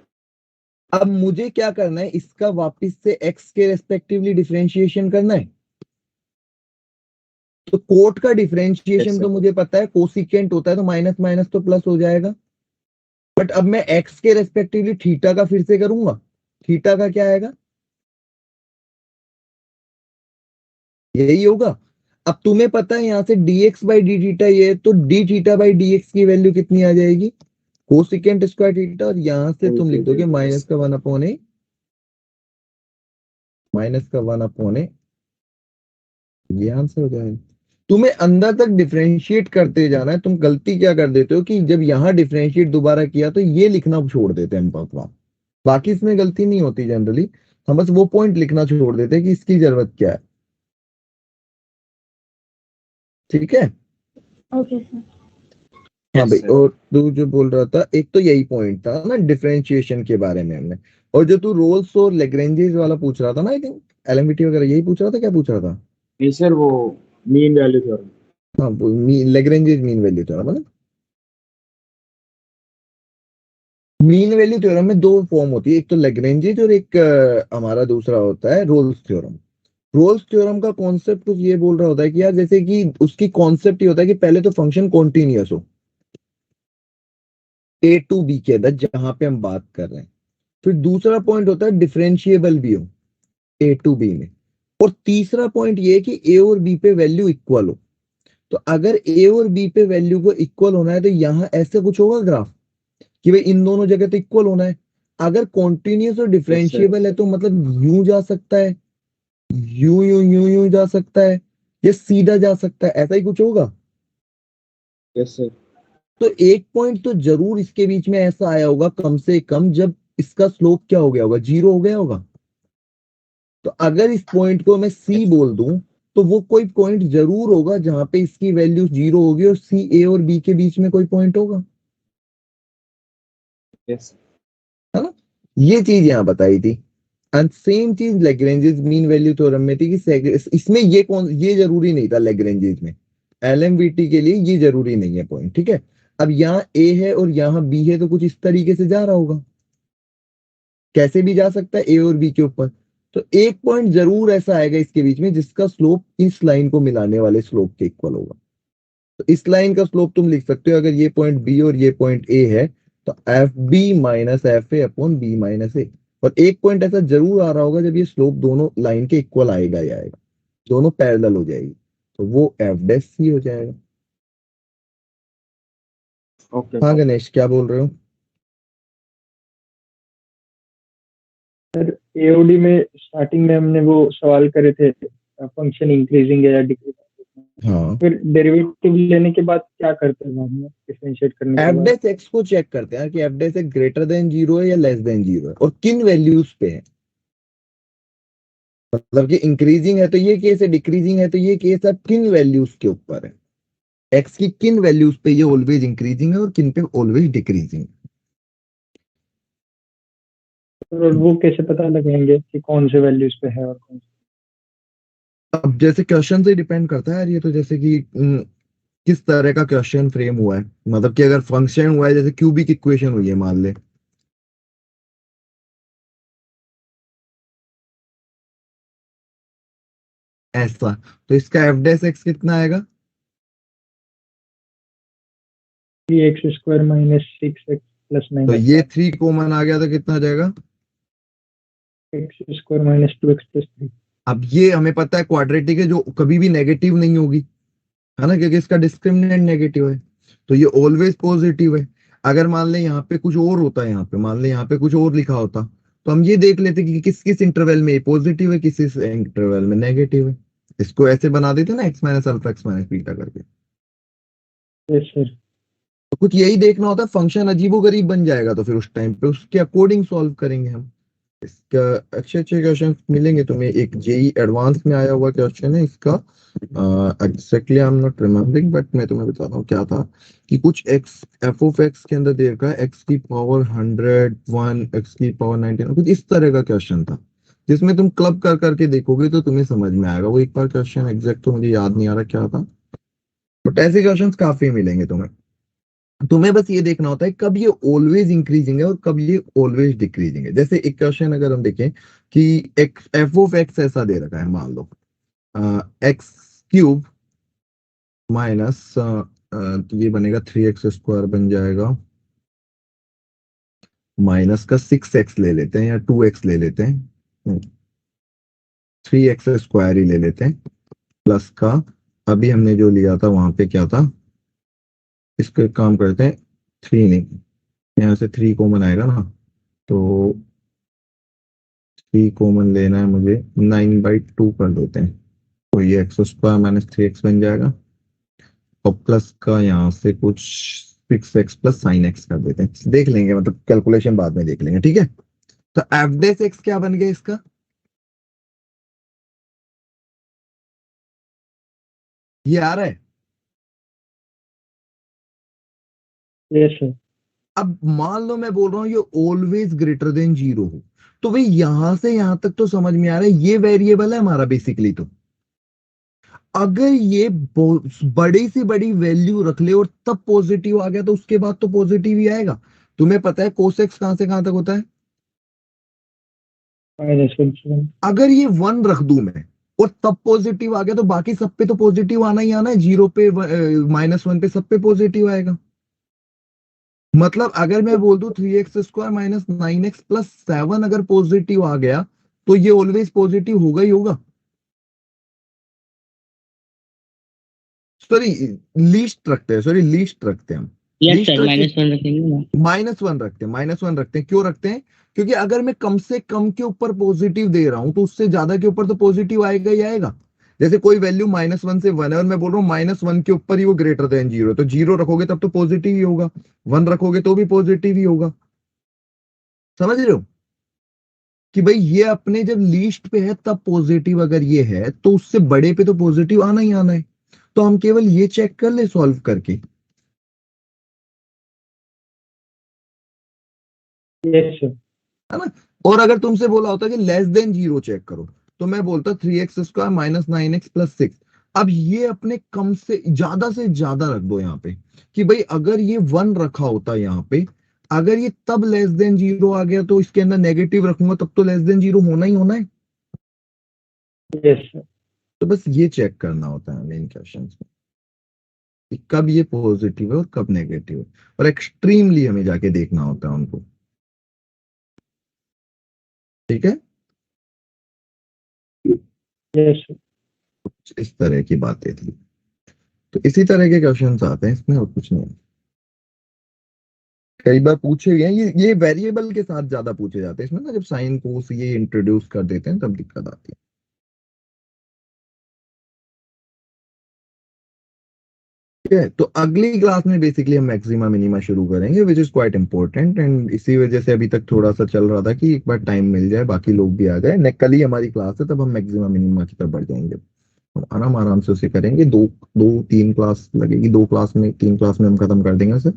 अब मुझे क्या करना है, इसका वापस से x के रेस्पेक्टिवली डिफरेंशिएशन करना है। तो कोट का डिफरेंशिएशन Yes, sir. तो मुझे पता है, कोसिकेंट होता है तो माइनस माइनस तो प्लस हो जाएगा। बट अब मैं x के रेस्पेक्टिवली थीटा का फिर से करूंगा। थीटा का क्या आएगा, यही होगा। अब तुम्हें पता है यहां से dx/d थीटा ये है, तो d थीटा/dx की वैल्यू कितनी आ जाएगी, कोसिकेंट स्क्वायर थीटा। और यहां से तुम लिख दोगे माइनस का 1/a, माइनस का 1/a, ये आंसर हो जाएगा। तुम्हें अंदर तक डिफरेंशिएट करते जाना है। तुम गलती क्या कर देते हो कि जब यहां डिफरेंशिएट दोबारा किया तो ये लिखना छोड़ देते हैं हम भगवान। बाकी इसमें गलती नहीं होती जनरली, हम बस वो पॉइंट लिखना छोड़ देते हैं कि इसकी जरूरत क्या है। ठीक है। Okay sir. हाँ भाई, sir. और तू जो बोल रहा था, एक तो यही पॉइंट था ना डिफरेंशिएशन के बारे में हमने, और जो तू रोल्स और लेग्रेंजेस वाला पूछ रहा था ना, आई थिंक एलएमवीटी वगैरह यही पूछ रहा था, क्या पूछ रहा था? नहीं सर, वो मीन वैल्यू थ्योरम। हाँ, लेग्रेंजेस मीन वैल्यू थ्योरम, मतलब मीन वैल्यू थ्योरम में दो फॉर्म होती है, एक तो लेग्रेंजेस और एक हमारा दूसरा होता है रोल्स थ्योरम। रोल्स थ्योरम का कॉन्सेप्ट कुछ ये बोल रहा होता है कि यार, जैसे कि उसकी कॉन्सेप्ट ये होता है कि पहले तो फंक्शन कॉन्टिन्यूअस हो ए टू बी के अंदर जहां पे हम बात कर रहे हैं। फिर दूसरा पॉइंट होता है डिफरेंशिएबल भी हो ए टू बी में। और तीसरा पॉइंट ये है कि ए और बी पे वैल्यू इक्वल हो। तो अगर ए और बी पे वैल्यू को इक्वल होना है तो यहां ऐसे कुछ होगा ग्राफ कि भाई इन दोनों जगह तो इक्वल होना है। अगर कॉन्टिन्यूअस और डिफरेंशिएबल है तो मतलब यूं जा सकता है, यूं यूं यूं यूं जा सकता है, ये सीधा जा सकता है, ऐसा ही कुछ होगा। Yes sir. तो एक पॉइंट तो जरूर इसके बीच में ऐसा आया होगा कम से कम, जब इसका स्लोप क्या हो गया होगा, 0 हो गया होगा। तो अगर इस पॉइंट को मैं सी बोल दूं तो वो कोई पॉइंट जरूर होगा जहां पे इसकी वैल्यू 0 होगी और सी ए और बी के बीच में कोई पॉइंट होगा, यस है ना। ये चीज यहाँ बताई थी। एंड सेम चीज लेग्रेंजेस मीन वैल्यू थ्योरम में थी कि इसमें ये जरूरी नहीं था लेग्रेंजेस में, एलएमवीटी के लिए ये जरूरी नहीं है पॉइंट। ठीक है। अब यहाँ ए है और यहाँ बी है तो कुछ इस तरीके से जा रहा होगा, कैसे भी जा सकता है ए और बी के ऊपर। तो एक पॉइंट जरूर ऐसा आएगा इसके बीच में जिसका स्लोप इस लाइन को मिलाने वाले स्लोप के इक्वल होगा। तो इस लाइन का स्लोप तुम लिख सकते हो, अगर ये पॉइंट बी और ये पॉइंट ए है तो F B minus F A upon B minus A. और एक पॉइंट ऐसा जरूर आ रहा होगा जब ये स्लोप दोनों लाइन के इक्वल आएगा ही आएगा, दोनों पैरेलल हो जाएगी, तो वो एफ डैश सी हो जाएगा। ओके। हाँ गणेश, क्या बोल रहे हो? सर एओडी में स्टार्टिंग में हमने वो सवाल करे थे फंक्शन इंक्रीजिंग है या डिक्रीजिंग, हाँ, फिर डेरिवेटिव लेने के बाद क्या करते हैं बाद में डिफरेंशिएट करने के एफ बाद? डैश एक्स को चेक करते हैं कि F dash x greater than 0 है या लेस देन 0 है और किन वैल्यूज पे है। मतलब कि इंक्रीजिंग है तो ये केस है, डिक्रीजिंग है तो ये केस है, किन वैल्यूज के ऊपर है, एक्स की किन वैल्यूज पे ये ऑलवेज इंक्रीजिंग है और किन पे ऑलवेज डिक्रीजिंग। और वो कैसे पता लगाएंगे कि कौन से वैल्यूज पे है और कौन से? अब जैसे क्वेश्चन से डिपेंड करता है यार, ये तो जैसे कि किस तरह का क्वेश्चन फ्रेम हुआ है। मतलब कि अगर फंक्शन हुआ है, जैसे क्यूबिक इक्वेशन हुई है मान ले, ऐसा, तो इसका एफ डैश एक्स कितना आएगा? X square minus 6x plus तो 9 ये 3 कॉमन आ गया तो कितना आ जाएगा? X square minus 2x plus 3। अब ये हमें पता है क्वाड्रेटिक है, जो कभी भी नेगेटिव नहीं होगी, है ना, क्योंकि इसका डिस्क्रिमिनेंट नेगेटिव है, तो ये ऑलवेज पॉजिटिव है। अगर मान ले यहाँ पे कुछ और होता है, यहाँ पे मान ले यहाँ पे कुछ और लिखा होता, तो हम ये देख लेते कि किस किस इंटरवल में पॉजिटिव है, किस किस इंटरवल में नेगेटिव है। इसको ऐसे बना देते ना x minus alpha x minus beta करके। Yes sir. तो कुछ यही देखना होता है, फंक्शन अजीबोगरीब बन जाएगा तो फिर उस टाइम पे उसके अकॉर्डिंग सॉल्व करेंगे हम। इसका अच्छे अच्छे क्वेश्चन मिलेंगे तुम्हें। एक जेई एडवांस में आया हुआ क्वेश्चन है इसका, exactly I am not remembering, but मैं तुम्हें बताता हूँ क्या था कि कुछ एक्स एफ ऑफ एक्स के अंदर दे रखा है एक्स की पावर 100 1 एक्स की पावर 19, कुछ इस तरह का क्वेश्चन था जिसमें तुम क्लब कर करके देखोगे तो तुम्हें समझ में आएगा। वो एक बार क्वेश्चन एग्जैक्ट तो मुझे याद नहीं आ रहा क्या था, बट ऐसे क्वेश्चंस काफी मिलेंगे तुम्हें। तुम्हें बस ये देखना होता है कब ये ऑलवेज इंक्रीजिंग है और कब ये ऑलवेज डिक्रीजिंग है। जैसे एक क्वेश्चन अगर हम देखें कि एक्स एफ ऑफ एक्स ऐसा दे रखा है, मान लो एक्स क्यूब माइनस तो ये बनेगा 3x² बन जाएगा, माइनस का 6x ले लेते हैं या 2x ले लेते हैं, 3x² ही ले लेते हैं, प्लस का अभी हमने जो लिया था वहां पे क्या था, इसको एक काम करते हैं 3 नहीं, यहाँ से 3 कॉमन आएगा ना, तो 3 कॉमन लेना है मुझे, 9/2 कर देते हैं, तो ये x² माइनस 3x बन जाएगा, और प्लस का यहाँ से कुछ 6x प्लस साइन एक्स कर देते हैं, देख लेंगे मतलब कैलकुलेशन बाद में देख लेंगे, ठीक है। तो एफ डेस एक्स क्या बन गया इसका, ये आ रहा है। Yes sir. अब मान लो मैं बोल रहा हूं ये ऑलवेज ग्रेटर देन 0 हो, तो भाई यहां से यहां तक तो समझ में आ रहा है ये वेरिएबल है हमारा बेसिकली। तो अगर ये बड़ी से बड़ी वैल्यू रख ले और तब पॉजिटिव आ गया तो उसके बाद तो पॉजिटिव ही आएगा। तुम्हें पता है कोसेक्स कहां से कहां तक होता है, -1 अगर ये 1 रख दूं मैं और तब पॉजिटिव आ गया तो बाकी सब पे तो पॉजिटिव आना ही आना है, 0 पे -1 पे सब पे पॉजिटिव आएगा। मतलब अगर मैं बोल दूं 3x² माइनस 9x प्लस 7 अगर पॉजिटिव आ गया तो ये ऑलवेज पॉजिटिव होगा ही होगा। सॉरी लीस्ट रखते हैं, सॉरी लीस्ट रखते हैं हम, यस लीस्ट सर, रखते -1 रखेंगे ना। -1 रखते हैं, -1 रखते हैं। क्यों रखते हैं, क्योंकि अगर मैं कम से कम के ऊपर पॉजिटिव दे रहा हूं तो उससे ज्यादा के ऊपर तो पॉजिटिव आएगा ही आएगा। जैसे कोई वैल्यू -1 से 1 है और मैं बोल रहा हूँ -1 के ऊपर ही वो ग्रेटर देन 0, तो 0 रखोगे तब तो पॉजिटिव ही होगा, 1 रखोगे तो भी पॉजिटिव ही होगा। समझ रहे हो कि भाई ये अपने जब लीस्ट पे है तब पॉजिटिव अगर ये है तो उससे बड़े पे तो पॉजिटिव आना ही आना है। तो हम केवल ये चेक कर ले सॉल्व करके, यस सर। है ना। और अगर तुमसे बोला होता कि लेस देन 0 चेक करो तो मैं बोलता 3x² माइनस 9x प्लस 6। अब ये अपने कम से ज्यादा रख दो यहाँ पे कि भाई अगर ये 1 रखा होता यहाँ पे, अगर ये तब लेस देन 0 आ गया तो इसके अंदर नेगेटिव रखूंगा तब तो लेस देन 0 होना ही होना है। Yes sir. तो बस ये चेक करना होता है मेन क्वेश्चन में कि कब ये पॉजिटिव है और कब नेगेटिव है, और एक्सट्रीमली हमें जाके देखना होता है उनको, ठीक है। Yes sir. कुछ इस तरह की बातें थी, तो इसी तरह के क्वेश्चंस आते हैं इसमें और कुछ नहीं। कई बार पूछे गए ये वेरिएबल के साथ ज्यादा पूछे जाते हैं इसमें ना, जब साइन कोस ये इंट्रोड्यूस कर देते हैं तब दिक्कत आती है। ठीक है, तो अगली क्लास में बेसिकली हम मैक्सिमा मिनिमा शुरू करेंगे which is quite important, and इसी वजह से अभी तक थोड़ा सा चल रहा था कि एक बार टाइम मिल जाए बाकी लोग भी आ जाए। कल ही हमारी क्लास है तब हम मैक्सिमा मिनिमा की तरफ बढ़ जाएंगे, हम आराम से उसे करेंगे। दो दो तीन क्लास लगेगी, 3 क्लास में हम खत्म कर देंगे उसे,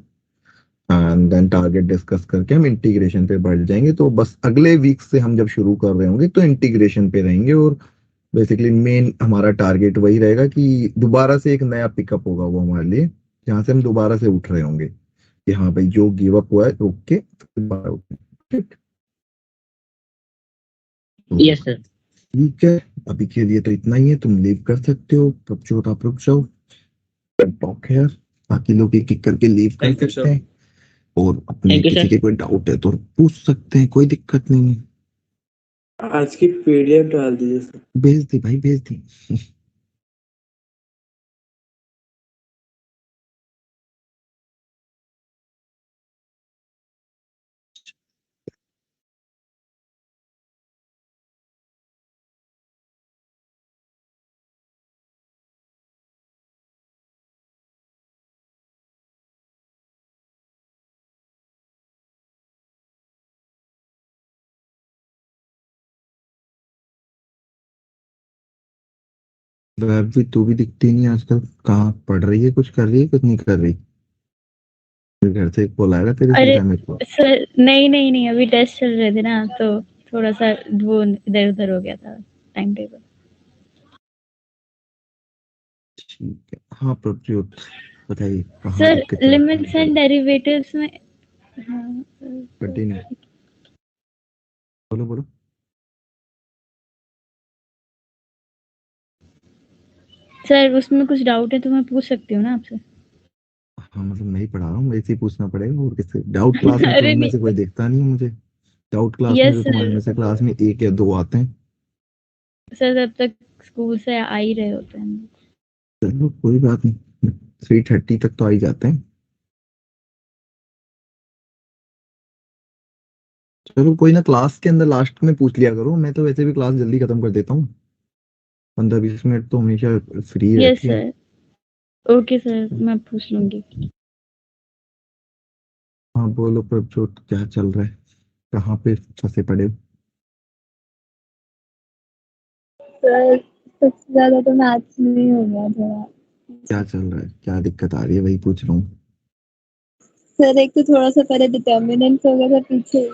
एंड देन टारगेट डिस्कस करके हम इंटीग्रेशन पे बढ़ जाएंगे। तो बस अगले वीक से हम जब शुरू कर रहे होंगे तो इंटीग्रेशन पे रहेंगे, और बेसिकली मेन हमारा टारगेट वही रहेगा कि दोबारा से एक नया पिकअप होगा वो हमारे लिए, जहां से हम दोबारा से उठ रहे होंगे कि हाँ भाई जो गिव अप हुआ है रुक के दोबारा उठे। ठीक, यस सर। ठीक है, अभी के लिए तो इतना ही है, तुम लीव कर सकते हो, तब जो आप रुक जाओ, टॉक है, बाकी लोग एक एक करके लीव कर सकते हैं, और अपने थैंक यू किसी सर। के कोई डाउट है तो पूछ सकते हैं, कोई दिक्कत नहीं है। आज की पीडीएफ डाल दीजिए सर। भेज दी भाई, भेज दी। वैब भी तू भी दिखती नहीं आजकल, कहाँ पढ़ रही है, कुछ कर रही है, कुछ नहीं कर रही। फिर घर से एक कॉल आएगा तेरे से अरे मेरे को। सर, नहीं नहीं नहीं, अभी टेस्ट चल रहे थे ना तो थोड़ा सा वो इधर उधर हो गया था टाइम टेबल। ठीक है, हाँ प्रभजोत बताइए कहाँ सर दिक्कत है? लिमिट्स एंड डेरिवेटिव्स में हाँ, कंटिन्यू, बोलो बोलो। सर उसमें कुछ डाउट है तो मैं पूछ सकती हूँ ना आपसे? हाँ मतलब नहीं पढ़ा रहा हूँ, ऐसे ही पूछना पड़ेगा और किससे? डाउट क्लास में तो अरे उनमें से नहीं, कोई देखता नहीं है मुझे। डाउट क्लास में यस तो तुम्हारे सर। में से क्लास में 1 या 2 आते हैं। सर तब तक स्कूल से आ ही रहे होते हैं। चलो कोई बात नहीं, 3:30 तक तो आ ही जाते हैं। चलो कोई ना, क्लास के अंदर लास्ट में पूछ लिया करो, मैं तो वैसे भी क्लास जल्दी खत्म कर देता हूँ, 15-20 मिनट तो हमेशा फ्री यस रहती है। सर, ओके सर, मैं पूछ लूंगी। हाँ बोलो प्रभजोत, क्या चल रहा है, कहाँ पे फंसे पड़े हो? सर सबसे ज्यादा तो मैथ्स में ही हो गया थोड़ा। क्या चल रहा है, क्या दिक्कत आ रही है, वही पूछ रहा हूँ। सर एक तो थोड़ा सा पहले डिटर्मिनेंट हो गया था पीछे,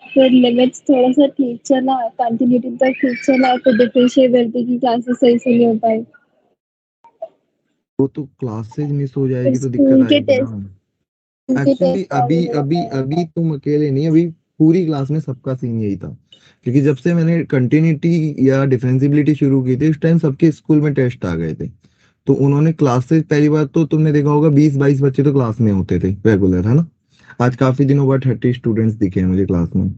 फिर लिमिट्स थोड़ा सा ठीक चला, कंटिन्यूटी तक ठीक चला, फिर डिफरेंशिएबिलिटी की क्लासेस सही से नहीं हो पाई, वो तो क्लासेज मिस हो फिर जाएगी तो दिक्कत स्कूल के आएगी ना। टेस्ट के एक्चुअली टेस्ट आ अभी गए अभी थे। अभी तुम अकेले नहीं, अभी पूरी क्लास में सबका सीन यही था, क्योंकि जब से मैंने कंटिन्यूटी या डिफरेंशिएबिलिटी शुरू की थी उस टाइम सबके स्कूल में टेस्ट आ गए थे। तो उन्होंने क्लासेस, पहली बार तो तुमने देखा होगा 20-22 बच्चे तो क्लास में होते थे रेगुलर, है ना? आज काफी दिनों बाद 30 स्टूडेंट्स दिखे हैं मुझे क्लास में।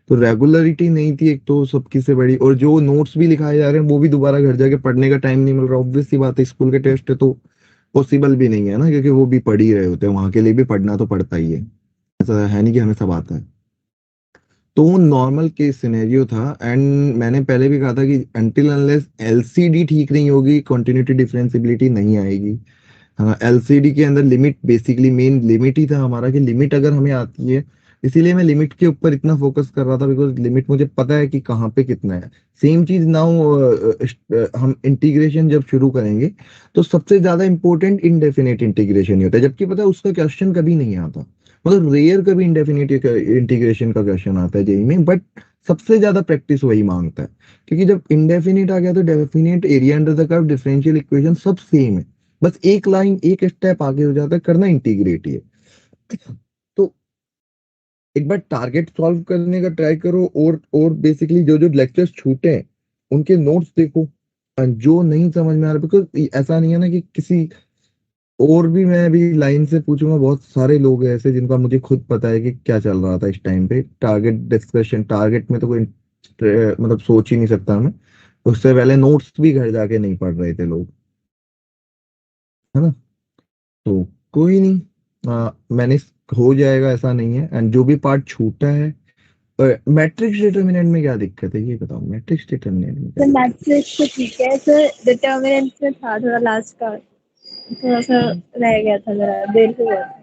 तो रेगुलरिटी नहीं थी एक तो सबकी से बड़ी, और जो नोट्स भी लिखाए जा रहे हैं वो भी दोबारा घर जाके पढ़ने का टाइम नहीं मिल रहा। ऑब्वियस सी बात है, स्कूल के टेस्ट है तो पॉसिबल भी नहीं है ना, क्योंकि वो भी पढ़ ही रहे होते हैं, वहां के लिए भी पढ़ना तो पड़ता ही है, ऐसा है नहीं कि हमें सब आता है। तो वो नॉर्मल केस सिनेरियो था, एंड मैंने पहले भी कहा था कि अनटिल अनलेस एलसीडी ठीक नहीं होगी कंटिन्यूटी डिफरेंशिएबिलिटी नहीं आएगी। हाँ, एलसीडी के अंदर लिमिट, बेसिकली मेन लिमिट ही था हमारा कि लिमिट अगर हमें आती है, इसीलिए मैं लिमिट के ऊपर इतना फोकस कर रहा था, बिकॉज लिमिट मुझे पता है कि कहाँ पे कितना है। सेम चीज नाउ हम इंटीग्रेशन जब शुरू करेंगे तो सबसे ज्यादा इंपॉर्टेंट इनडेफिनेट इंटीग्रेशन ही होता है, जबकि पता है उसका क्वेश्चन कभी नहीं आता, मतलब रेयर कभी इनडेफिनेट इंटीग्रेशन का क्वेश्चन आता है जेई में, बट सबसे ज्यादा प्रैक्टिस वही मांगता है, क्योंकि जब इंडेफिनिट आ गया तो definite area under the curve differential equation सब सेम है, बस एक लाइन एक स्टेप आगे हो जाता है, करना इंटीग्रेट ही है। तो एक बार टारगेट सॉल्व करने का ट्राई करो, और बेसिकली जो जो लेक्चर्स छूटे हैं उनके नोट्स देखो, और जो नहीं समझ में आ रहा, बिकॉज ऐसा नहीं है ना कि किसी और भी, मैं अभी लाइन से पूछूंगा, बहुत सारे लोग हैं ऐसे जिनका मुझे खुद पता है कि क्या चल रहा था इस टाइम पे। टारगेट डिस्कशन, टारगेट में तो कोई मतलब सोच ही नहीं सकता मैं, उससे पहले नोट्स भी घर जाके नहीं पढ़ रहे थे लोग, है ना? तो कोई नहीं, मैंने, हो जाएगा, ऐसा नहीं है। एंड जो भी पार्ट छूटा है, मैट्रिक्स डिटर्मिनेंट में क्या दिक्कत है ये बताओ, मैट्रिक्स डिटर्मिनेंट में क्या सर दिक्कत मैथ्स तो ठीक है सर, डिटर्मिनेंट में था थोड़ा लास्ट का, थोड़ा सा रह गया था, जरा देर से हुआ था।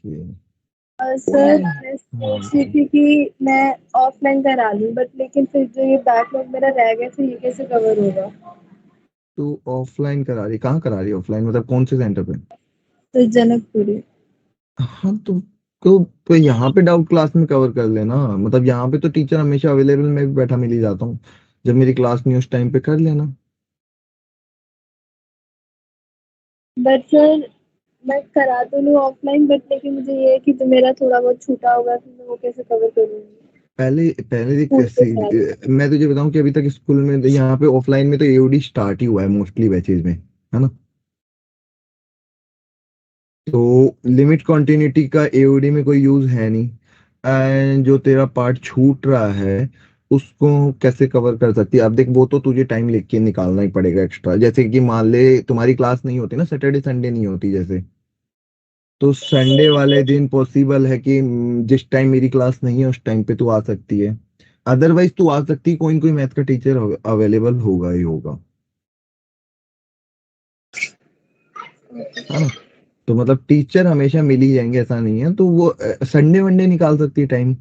है? और कोई सर नहीं। मैं हाँ सोच रही बताओ। थी कि मैं ऑफलाइन करा लूँ, बट लेकिन फिर जो ये बैकलॉग मेरा रह गया तो ये कैसे कवर होगा? तो ऑफलाइन करा रही, कहाँ करा रही ऑफलाइन, मतलब कौन से सेंटर पे? तो जनकपुरी। हाँ तो यहाँ पे डाउट क्लास में कवर कर लेना, मतलब यहाँ पे तो टीचर हमेशा अवेलेबल, मैं भी बैठा मिल ही जाता हूँ, जब मेरी क्लास नहीं उस टाइम पे कर लेना। बट सर मैं करा तो लूँ ऑफलाइन, बट लेकिन मुझे ये है कि जो मेरा थोड़ा बहुत छूटा होगा तो मैं वो कैसे कवर करूँगी पहले पहले देख स्कूल के कैसे, साथ? मैं तुझे बताऊं कि अभी तक स्कूल में यहाँ पे ऑफलाइन में तो एओडी स्टार्ट ही हुआ है मोस्टली बैचेज में, है ना? तो लिमिट कंटिन्यूटी का एओडी में कोई यूज है नहीं, एंड जो तेरा पार्ट छूट रहा है उसको कैसे कवर कर सकती है? अब देख, वो तो तुझे टाइम लेके निकालना ही पड़ेगा एक्स्ट्रा, जैसे कि मान ले तुम्हारी क्लास नहीं होती ना, सैटरडे संडे नहीं होती जैसे, तो संडे वाले दिन पॉसिबल है कि जिस टाइम मेरी क्लास नहीं है उस टाइम पे तू आ सकती है, अदरवाइज तू आ सकती है, कोई न कोई मैथ का टीचर अवेलेबल होगा ही होगा, है ना? तो मतलब टीचर हमेशा मिल ही जाएंगे, ऐसा नहीं है, तो वो संडे वनडे निकाल सकती है टाइम।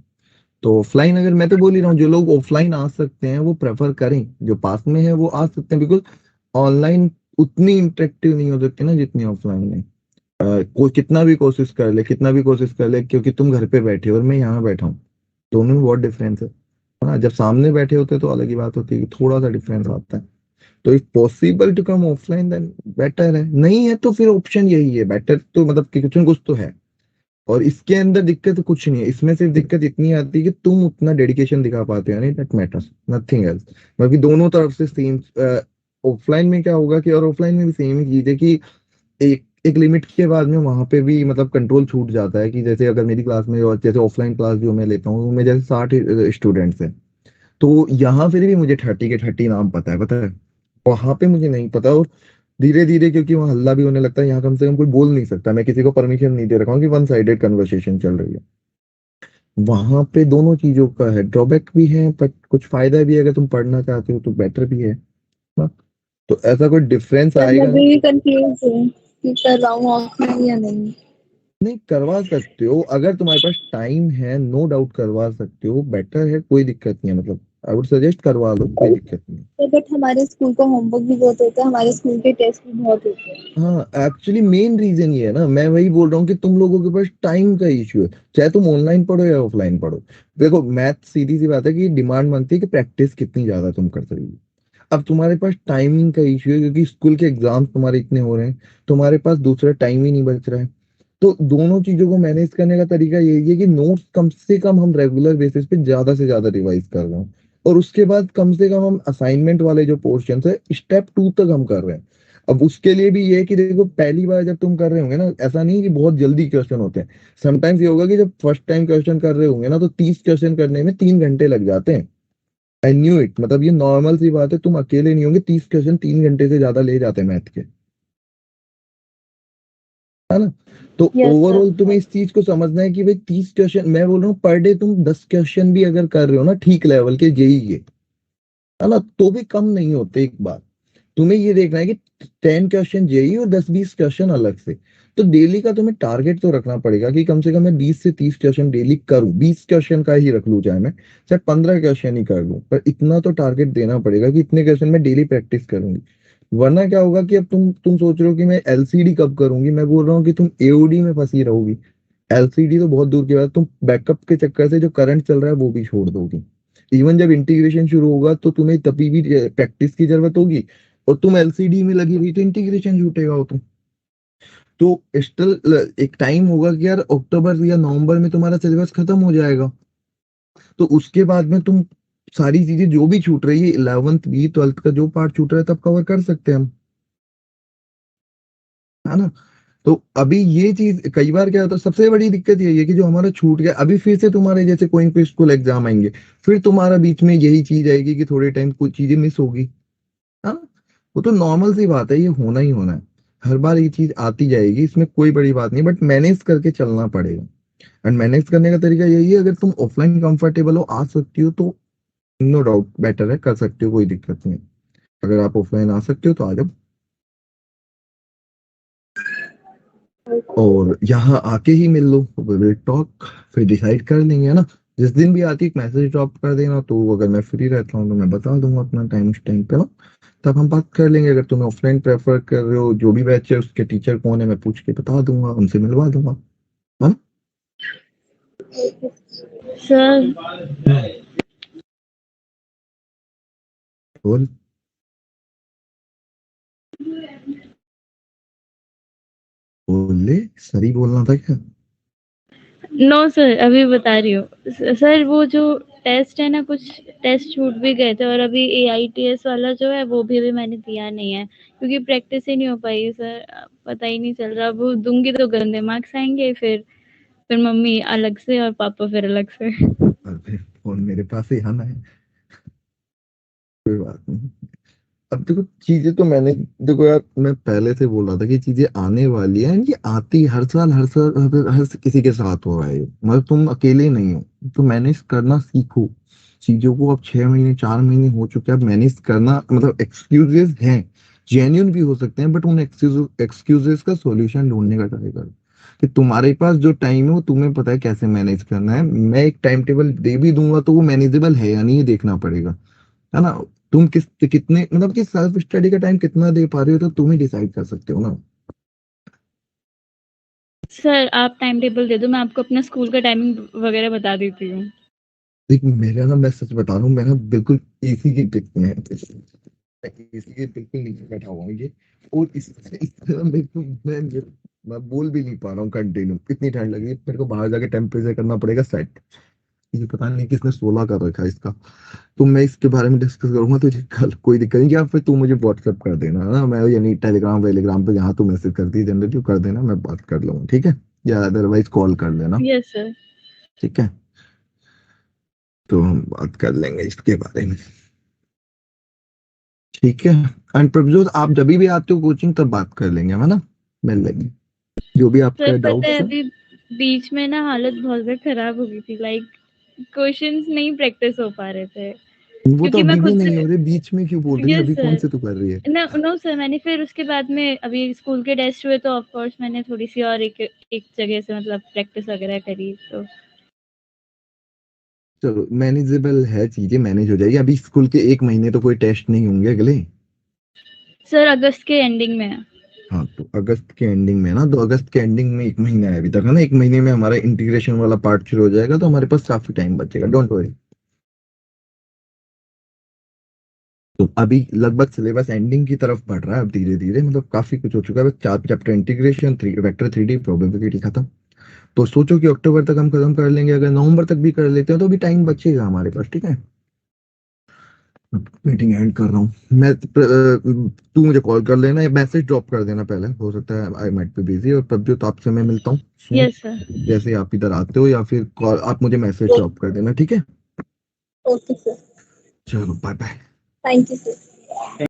तो ऑफलाइन, अगर मैं तो बोल ही रहा हूँ, जो लोग ऑफलाइन आ सकते हैं वो प्रेफर करें, जो पास में है वो आ सकते हैं, बिकॉज ऑनलाइन उतनी इंटरेक्टिव नहीं हो सकती ना जितनी ऑफलाइन है। कोई कितना भी कोशिश कर ले, कितना भी कोशिश कर ले, क्योंकि तुम घर पे बैठे हो और मैं यहाँ बैठा हूँ, दोनों में बहुत डिफरेंस है ना। जब सामने बैठे होते हैं तो अलग ही बात होती है, थोड़ा सा डिफरेंस आता है। तो if possible to come offline then better है, नहीं है तो फिर ऑप्शन यही है बेटर, तो मतलब कि कुछ न कुछ तो है। और इसके अंदर दिक्कत कुछ नहीं है, इसमें सिर्फ दिक्कत इतनी आती है कि तुम उतना डेडिकेशन दिखा पाते हो नहीं, दैट मैटर्स, नथिंग एल्स। बाकी दोनों तरफ से सेम। ऑफलाइन में क्या होगा कि, और ऑफलाइन में भी सेम ही चीज है कि एक एक लिमिट के बाद में वहां पे भी मतलब कंट्रोल छूट जाता है। कि जैसे अगर मेरी क्लास में, और जैसे ऑफलाइन क्लास जो मैं लेता हूँ, मैं जैसे 60 स्टूडेंट्स हैं, तो यहाँ फिर भी मुझे 30 के 30 नाम पता है, वहां पे मुझे नहीं पता। और धीरे धीरे क्योंकि वहाँ हल्ला भी होने लगता है, यहाँ कम से कम कोई बोल नहीं सकता, मैं किसी को परमिशन नहीं दे रखा हूँ कि वन साइडेड कन्वर्सेशन चल रही है। वहां पे दोनों चीजों का है, ड्रॉबैक भी है बट कुछ फायदा भी है, अगर तुम पढ़ना चाहते हो तो बेटर भी है ना। तो ऐसा कोई डिफरेंस पर मैं आएगा अभी नहीं। भी कंफ्यूज हूँ कि करवाऊँ ऑफलाइन या नहीं। नहीं, करवा सकते हो अगर तुम्हारे पास टाइम है, नो डाउट करवा सकते हो, बेटर है, कोई दिक्कत नहीं है। मतलब आई वुड सजेस्ट करवा लो, कोई दिक्कत नहीं है। बट हमारे स्कूल का होमवर्क भी बहुत होता है, हमारे स्कूल के टेस्ट भी बहुत होते हैं। हाँ, एक्चुअली मेन रीजन ये है ना, मैं वही बोल रहा हूँ कि तुम लोगों के पास टाइम का इश्यू है, चाहे तुम ऑनलाइन पढ़ो या ऑफलाइन पढ़ो। देखो मैथ सीधी सी बात है कि डिमांड बनती है कि प्रैक्टिस कितनी ज्यादा तुम कर सकोगे। अब तुम्हारे पास टाइमिंग का इश्यू है, क्योंकि स्कूल के एग्जाम तुम्हारे इतने हो रहे हैं, तुम्हारे पास दूसरा टाइम ही नहीं बच रहा है। तो दोनों चीजों को मैनेज करने का तरीका यही है कि नोट्स कम से कम हम रेगुलर बेसिस पे ज्यादा से ज्यादा रिवाइज कर रहे हैं, और उसके बाद कम से कम हम असाइनमेंट वाले जो पोर्शन है स्टेप 2 तक हम कर रहे हैं। अब उसके लिए भी ये है कि देखो पहली बार जब तुम कर रहे होंगे ना, ऐसा नहीं कि बहुत जल्दी क्वेश्चन होते हैं। समटाइम्स ये होगा कि जब फर्स्ट टाइम क्वेश्चन कर रहे होंगे ना, तो 30 क्वेश्चन करने में 3 घंटे लग जाते हैं। आई न्यू इट, मतलब ये नॉर्मल सी बात है, तुम अकेले नहीं होंगे, 30 क्वेश्चन 3 घंटे से ज्यादा ले जाते हैं मैथ के, है ना। तो यस सर। ओवरऑल तुम्हें इस चीज को समझना है कि भाई 30 क्वेश्चन, मैं बोल रहा हूँ पर डे तुम 10 क्वेश्चन भी अगर कर रहे हो ना ठीक लेवल के जेई के, है ना, तो भी कम नहीं होते। एक बार तुम्हें ये देखना है कि 10 क्वेश्चन जेई और 10-20 क्वेश्चन अलग से। तो डेली का तुम्हें टारगेट तो रखना पड़ेगा कि कम से कम मैं 20 से 30 क्वेश्चन डेली करूं, 20 क्वेश्चन का ही रख लूं, चाहे 15 क्वेश्चन ही कर लूं, पर इतना तो टारगेट देना पड़ेगा कि इतने क्वेश्चन मैं डेली प्रैक्टिस करूंगी। वरना क्या होगा कि अब तुम सोच रहे हो कि मैं एलसीडी कब करूंगी, मैं बोल रहा हूँ कि तुम एओडी में फंसी रहोगी। एलसीडी तो बहुत दूर की बात, तुम बैकअप के चक्कर से जो करंट चल रहा है वो भी छोड़ दोगी। इवन जब इंटीग्रेशन शुरू होगा तो तुम्हें तभी भी प्रैक्टिस की जरूरत होगी, और तुम एलसीडी में लगी हुई तो इंटीग्रेशन छूटेगा हो तुम। तो स्टिल एक टाइम होगा कि यार अक्टूबर या नवंबर में तुम्हारा सिलेबस खत्म हो जाएगा, तो उसके बाद में तुम सारी चीजें जो भी छूट रही है, 11th भी 12th का जो पार्ट छूट रहा है तब कवर कर सकते हैं हम, है ना। तो अभी ये चीज कई बार क्या होता है, सबसे बड़ी दिक्कत यही है कि जो हमारा छूट गया, अभी फिर से तुम्हारे जैसे कोई कोई स्कूल एग्जाम आएंगे, फिर तुम्हारा बीच में यही चीज आएगी कि थोड़े टाइम कुछ चीजें मिस होगी, है ना। वो तो नॉर्मल सी बात है, ये होना ही होना है, हर बार ये चीज आती जाएगी, इसमें कोई बड़ी बात नहीं, बट मैनेज करके चलना पड़ेगा। एंड मैनेज करने का तरीका यही है, अगर तुम ऑफलाइन कंफर्टेबल हो, आ सकती हो तो नो डाउट बेटर है, कर सकते हो, कोई दिक्कत नहीं। अगर आप ऑफलाइन आ सकते हो तो आ जाओ, और यहाँ आके ही मिल लो, विल टॉक, फिर डिसाइड कर लेंगे, है ना। जिस दिन भी आती है एक मैसेज ड्रॉप कर देना, तो अगर मैं फ्री रहता हूँ तो मैं बता दूंगा अपना टाइम, उस टाइम पे ना, तब हम बात कर लेंगे। अगर तुम्हें ऑफलाइन प्रेफर कर रहे हो, जो भी बैच है उसके टीचर कौन है मैं पूछ के बता दूंगा, उनसे मिलवा दूंगा, है ना। सर बोल, बोले, सही बोलना था क्या। नो सर, अभी बता रही हूँ सर। वो जो टेस्ट है ना, कुछ टेस्ट छूट भी गए थे, और अभी AITS वाला जो है वो भी अभी मैंने दिया नहीं है, क्योंकि प्रैक्टिस ही नहीं हो पाई सर। पता ही नहीं चल रहा, वो दूंगी तो गंदे मार्क्स आएंगे, फिर मम्मी अलग से और पापा फिर अलग से। अरे फोन मेरे पास ही आना है, कोई बात नहीं। अब देखो चीजें तो मैंने, देखो यार मैं पहले से बोल रहा था कि चीजें आने वाली हैं, ये आती हर साल हर किसी के साथ हो रहा है, मतलब तुम अकेले नहीं हो। तो मैनेज करना सीखो चीजों को। अब 6 महीने 4 महीने हो चुके हैं, अब मैनेज करना, मतलब एक्सक्यूजेस हैं, जेन्युइन भी हो सकते हैं, बट उन एक्सक्यूजेस का सॉल्यूशन ढूंढने का ट्राई करो, कि तुम्हारे पास जो टाइम है वो तुम्हें पता है कैसे मैनेज करना है। मैं एक टाइम टेबल दे भी दूंगा तो वो मैनेजेबल है या नहीं ये देखना पड़ेगा, है ना। तुम कितने, मतलब कि सेल्फ स्टडी का टाइम कितना दे पा रहे हो तो तुम ही डिसाइड कर सकते हो ना। सर आप टाइम टेबल दे दो, मैं आपको अपना स्कूल का टाइमिंग वगैरह बता देती हूँ। देख मेरा ना, मैं सच बता रहा हूँ, मैं ना बिल्कुल एसी की पिक में एसी के बिल्कुल नीचे बैठा हुआ हूँ ये। और इससे ना मेरे को मैं बोल भी नहीं पा रहा हूँ कंटिन्यू, इतनी ठंड लगी है। मेरे को बाहर जाके टेम्परेचर करना पड़ेगा सेट। ये पता नहीं किसने 16 कर रखा है इसका। तो मैं इसके बारे में डिस्कस करूंगा तुझे कल, कोई दिक्कत नहीं। या फिर तू मुझे व्हाट्सएप कर देना है ना, मैं यानी टेलीग्राम वेलीग्राम पे जहाँ तू मैसेज करती है जनरली कर देना, मैं बात कर लूंगा, ठीक है? या अदरवाइज कॉल कर लेना, यस सर। ठीक है? तो हम बात कर लेंगे इसके बारे में, ठीक है? एंड प्रभजोत, आप जब भी आते हो कोचिंग तब बात कर लेंगे, है ना? मिल लेंगे, जो भी आपका सर पता डाउट्स है है। अभी बीच में ना हालत बहुत ज्यादा खराब हो गई थी, लाइक क्वेश्चंस नहीं प्रैक्टिस हो पा रहे थे वो तो क्योंकि मैं अभी भी खुद नहीं से। हो रहे, बीच में क्यों बोल रही है? यस अभी कौन सर। से तू कर रही है? ना नो सर, मैंने फिर उसके बाद में अभी स्कूल के टेस्ट हुए तो ऑफ कोर्स मैंने थोड़ी सी और एक जगह से मतलब प्रैक्टिस वगैरह करी तो। चलो मैनेजेबल है, चीजें मैनेज हो जाएगी। अभी स्कूल के 1 महीने तो कोई टेस्ट नहीं होंगे अगले। सर अगस्त के एंडिंग में है। हाँ तो अगस्त के एंडिंग में ना, तो अगस्त के एंडिंग में 1 महीना है अभी तक, है ना? 1 महीने में हमारा इंटीग्रेशन वाला पार्ट शुरू हो जाएगा, तो हमारे पास काफी टाइम बचेगा, डोंट वरी। तो अभी लगभग सिलेबस एंडिंग की तरफ बढ़ रहा है अब धीरे धीरे, मतलब काफी कुछ हो चुका है। बस 4 chapter integration, 3 vector 3D probability खत्म। तो सोचो कि अक्टूबर तक हम खत्म कर लेंगे, अगर नवंबर तक भी कर लेते हैं तो भी टाइम बचेगा हमारे पास, ठीक है? मीटिंग एंड कर रहा हूँ मैं। तू मुझे कॉल कर लेना या मैसेज ड्रॉप कर देना पहले, हो सकता है आई माइट बी बिजी। और तब जो तो आपसे मैं मिलता हूँ यस सर। जैसे आप इधर आते हो, या फिर कॉल आप मुझे मैसेज ड्रॉप कर देना, ठीक है? ओके सर, चलो bye bye. Thank you sir.